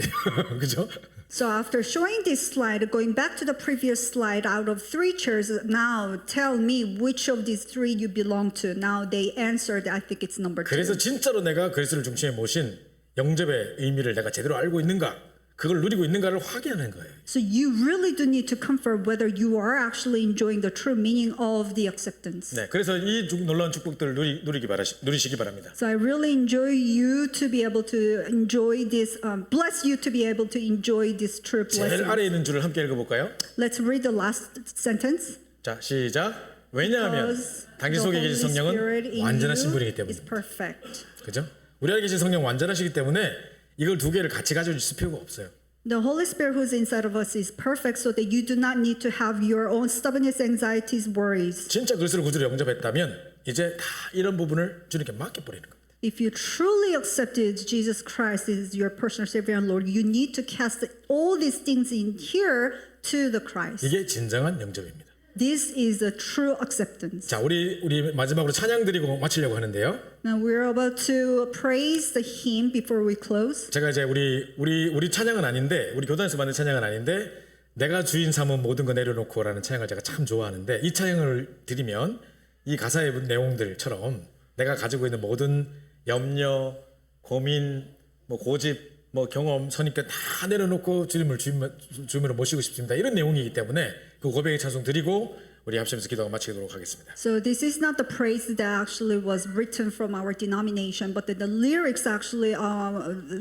그죠? So after showing this slide, going back to the previous slide, out of 3 chairs, now tell me which of these 3 you belong to. Now they answered, I think it's number 2. 그래서 진짜로 내가 그리스도를 중심에 모신 영접의 의미를 내가 제대로 알고 있는가, 그걸 누리고 있는가를 확인하는 거예요. So you really do need to confirm whether you are actually enjoying the true meaning of the acceptance. 네, 그래서 이 놀라운 축복들을 누리시기 바랍니다. So I really enjoy you to be able to enjoy this, bless you to be able to enjoy this true 제일 blessing. 아래에 있는 줄을 함께 읽어볼까요? Let's read the last sentence. 자, 시작. 왜냐하면 Because 당신 the 속에 Holy 계신 Spirit 성령은 in 완전하신 you 분이기 is 때문에. perfect. 그죠? 우리 안에 계신 성령 완전하시기 때문에 이걸 두 개를 같이 가지고 있을 필요가 없어요. The Holy Spirit who's inside of us is perfect so that you do not need to have your own stubbornness, anxieties, worries. 진짜 그리스도를 구주로 영접했다면 이제 다 이런 부분을 주님께 맡겨버리는 겁니다. If you truly accepted Jesus Christ as your personal Savior and Lord, you need to cast all these things in here to the Christ. 이게 진정한 영접입니다. This is a true acceptance. 자, 우리 마지막으로 찬양 드리고 마치려고 하는데요. Now we're about to praise the hymn before we close. 제가 이제 우리 찬양은 아닌데, 우리 교단에서 만든 찬양은 아닌데, 내가 주인 삼은 모든 거 내려놓고라는 찬양을 제가 참 좋아하는데, 이 찬양을 드리면 이 가사의 내용들처럼 내가 가지고 있는 모든 염려, 고민, 뭐 고집, 뭐 경험, 선입견 다 내려놓고 주님으로 모시고 싶습니다. 이런 내용이기 때문에 그 고백의 찬송 드리고 우리 합심해서 기도하고 마치도록 하겠습니다. So this is not the praise that actually was written from our denomination, but the lyrics actually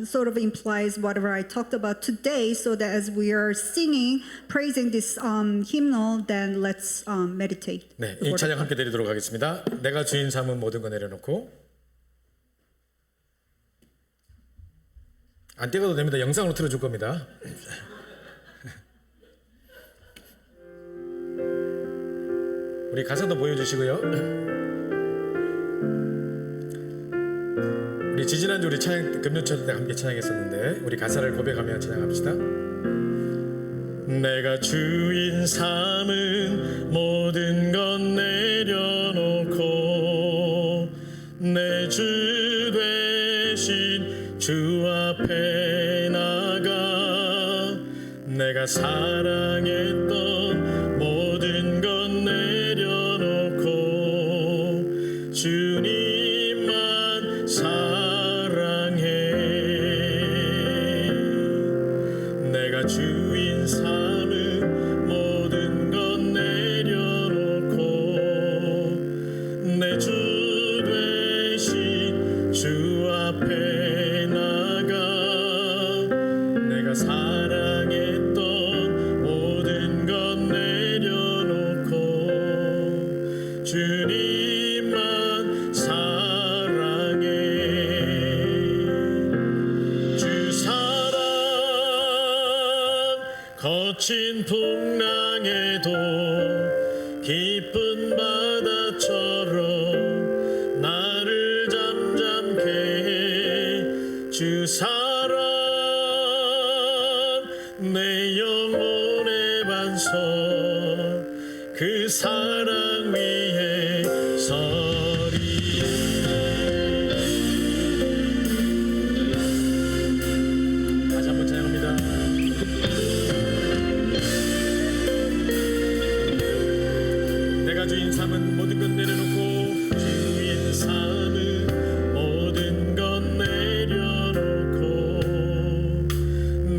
sort of implies whatever I talked about today. So that as we are singing, praising this hymnal, then let's meditate. 네, 이 찬양 함께 드리도록 하겠습니다. 내가 주인 삼은 모든 거 내려놓고. 안 떼어도 됩니다. 영상으로 틀어줄 겁니다. 우리 가사도 보여주시고요. 우리 지지난주 우리 찬양 금요철 때 함께 찬양했었는데 우리 가사를 고백하며 찬양합시다. 내가 주인 삼은 모든 건 내려놓고 내 주 되신 주 앞에 나가 내가 사랑했던 모든 건 내려놓고 주님만 사랑해 내가 주인 삼은 모든 건 내려놓고 내 주 되신 주 앞에 나가 내가 사랑했던 모든 건 내려놓고 주님만 사랑해 주 사랑 거친 풍랑에도 깊은 바다처럼 나를 잠잠케 해 주 사랑 내 영혼의 반석 그 사랑 위에 서리 다시 한번 찬양합니다. 내가 주인 삼은 모든 건 내려놓고 주인 삼은 모든 건 내려놓고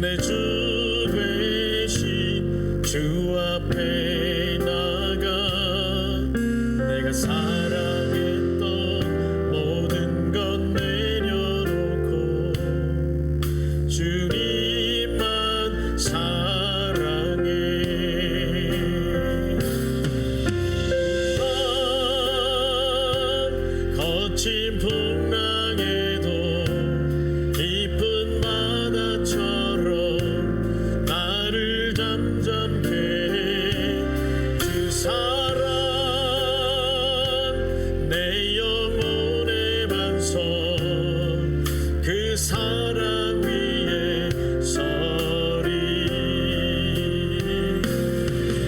내 주 되신 주 앞에 나가 내가 사랑했던 모든 건 내려놓고 주님만 사랑해 거친 풍랑에도 깊은 바다처럼 나를 잠잠케 해 주 사랑 내 영혼의 반석 그 사랑 위에 서리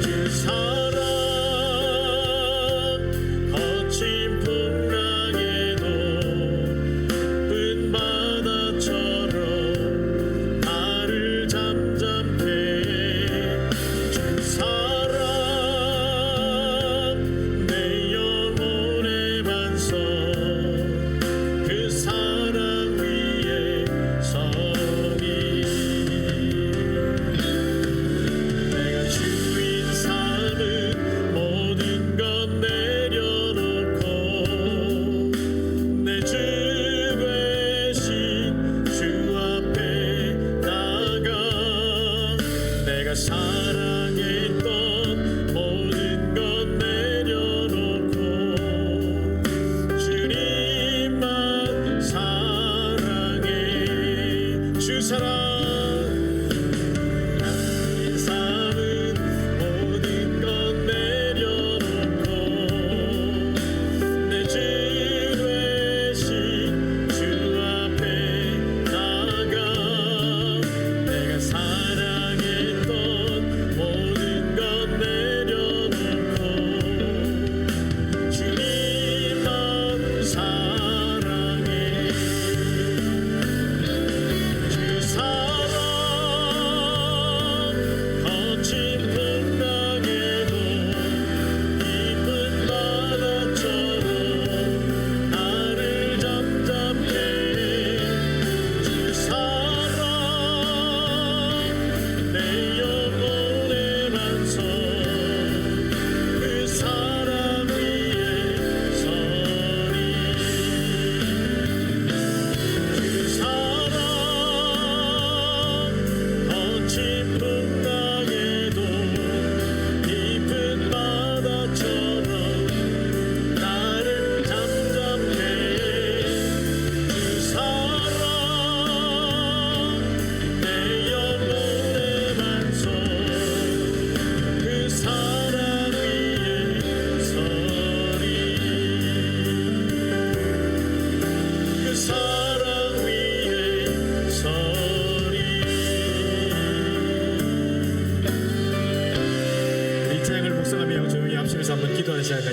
주 사랑 거친 풍랑에도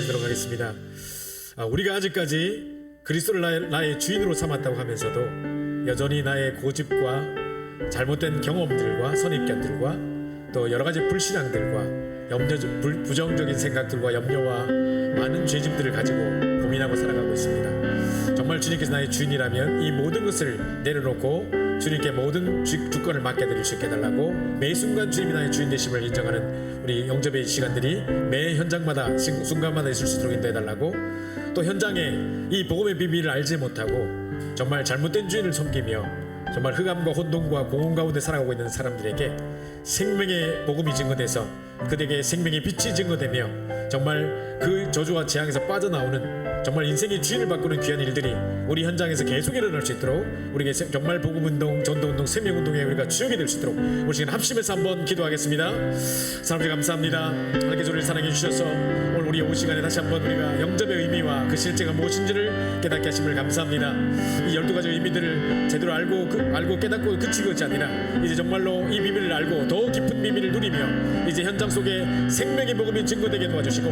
기도하도록 하겠습니다. 우리가 아직까지 그리스도를 나의 주인으로 삼았다고 하면서도 여전히 나의 고집과 잘못된 경험들과 선입견들과 또 여러 가지 불신앙들과 부정적인 생각들과 염려와 많은 죄짐들을 가지고 고민하고 살아가고 있습니다. 정말 주님께서 나의 주인이라면 이 모든 것을 내려놓고 주님께 모든 주권을 맡겨드릴 수 있게 해달라고 매 순간 주님이 나의 주인 되심을 인정하는 우리 영접의 시간들이 매 현장마다 순간마다 있을 수 있도록 인도해달라고, 또 현장에 이 복음의 비밀을 알지 못하고 정말 잘못된 주인을 섬기며 정말 흑암과 혼돈과 공허 가운데 살아가고 있는 사람들에게 생명의 복음이 증거돼서 그들에게 생명의 빛이 증거되며 정말 그 저주와 재앙에서 빠져나오는 정말 인생의 주인을 바꾸는 귀한 일들이 우리 현장에서 계속 일어날 수 있도록 우리에게 정말 복음운동, 전도운동, 생명운동에 우리가 주역이 될 수 있도록 우리 시간 합심해서 한번 기도하겠습니다. 하나님 감사합니다. 하나님께서 우리를 사랑해 주셔서 오늘 우리 이 시간에 다시 한번 우리가 영접의 의미와 그 실제가 무엇인지를 깨닫게 하심을 감사합니다. 이 12가지 의미들을 제대로 알고 깨닫고 그치고 있지 아니라 이제 정말로 이 비밀을 알고 더 깊은 비밀을 누리며 이제 현장 속에 생명의 복음이 증거되게 도와주시고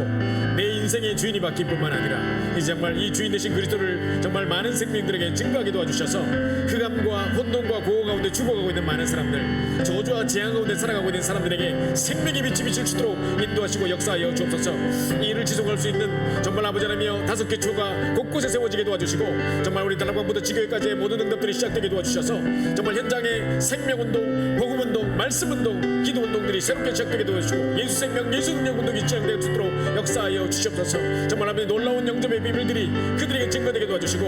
내 인생의 주인이 바뀔 뿐만 아니라 이제 정말 이 주인 되신 그리스도를 정말 많은 생명들에게 증거하게 도와주셔서 흑암과 혼돈과 공허 가운데 죽어가고 있는 많은 사람들, 저주와 재앙 가운데 살아가고 있는 사람들에게 생명의 빛이 비칠 수 있도록 인도하시고 역사하여 주옵소서. 이 일을 지속할 수 있는 정말 아버지 하나님이여 5개 초가 곳곳에 세워지게 도와주시고 정말 우리 다락방부터 지교회까지의 모든 응답들이 시작되게 도와주셔서 정말 현장에 생명운동, 복음운동, 말씀운동, 기도운동들이 새롭게 시작되게 도와주시고 예수 생명, 예수 능력 운동이 시작될 수 있도록 역사하여 주시옵소서. 정말 아버지 놀라운 영접의 비밀들이 그들에게 증거되게 도와주시고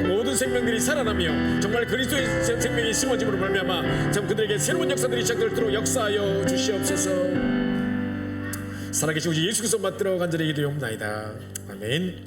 모든 생명들이 살아나며 정말 그리스도의 생명이 심어짐으로 말미암아 참 그들에게 새로운 역사들이 시작되도록 역사하여 주시옵소서. 살아계신 우리 예수 그리스도 받들어 간절히 기도옵나이다. 아멘.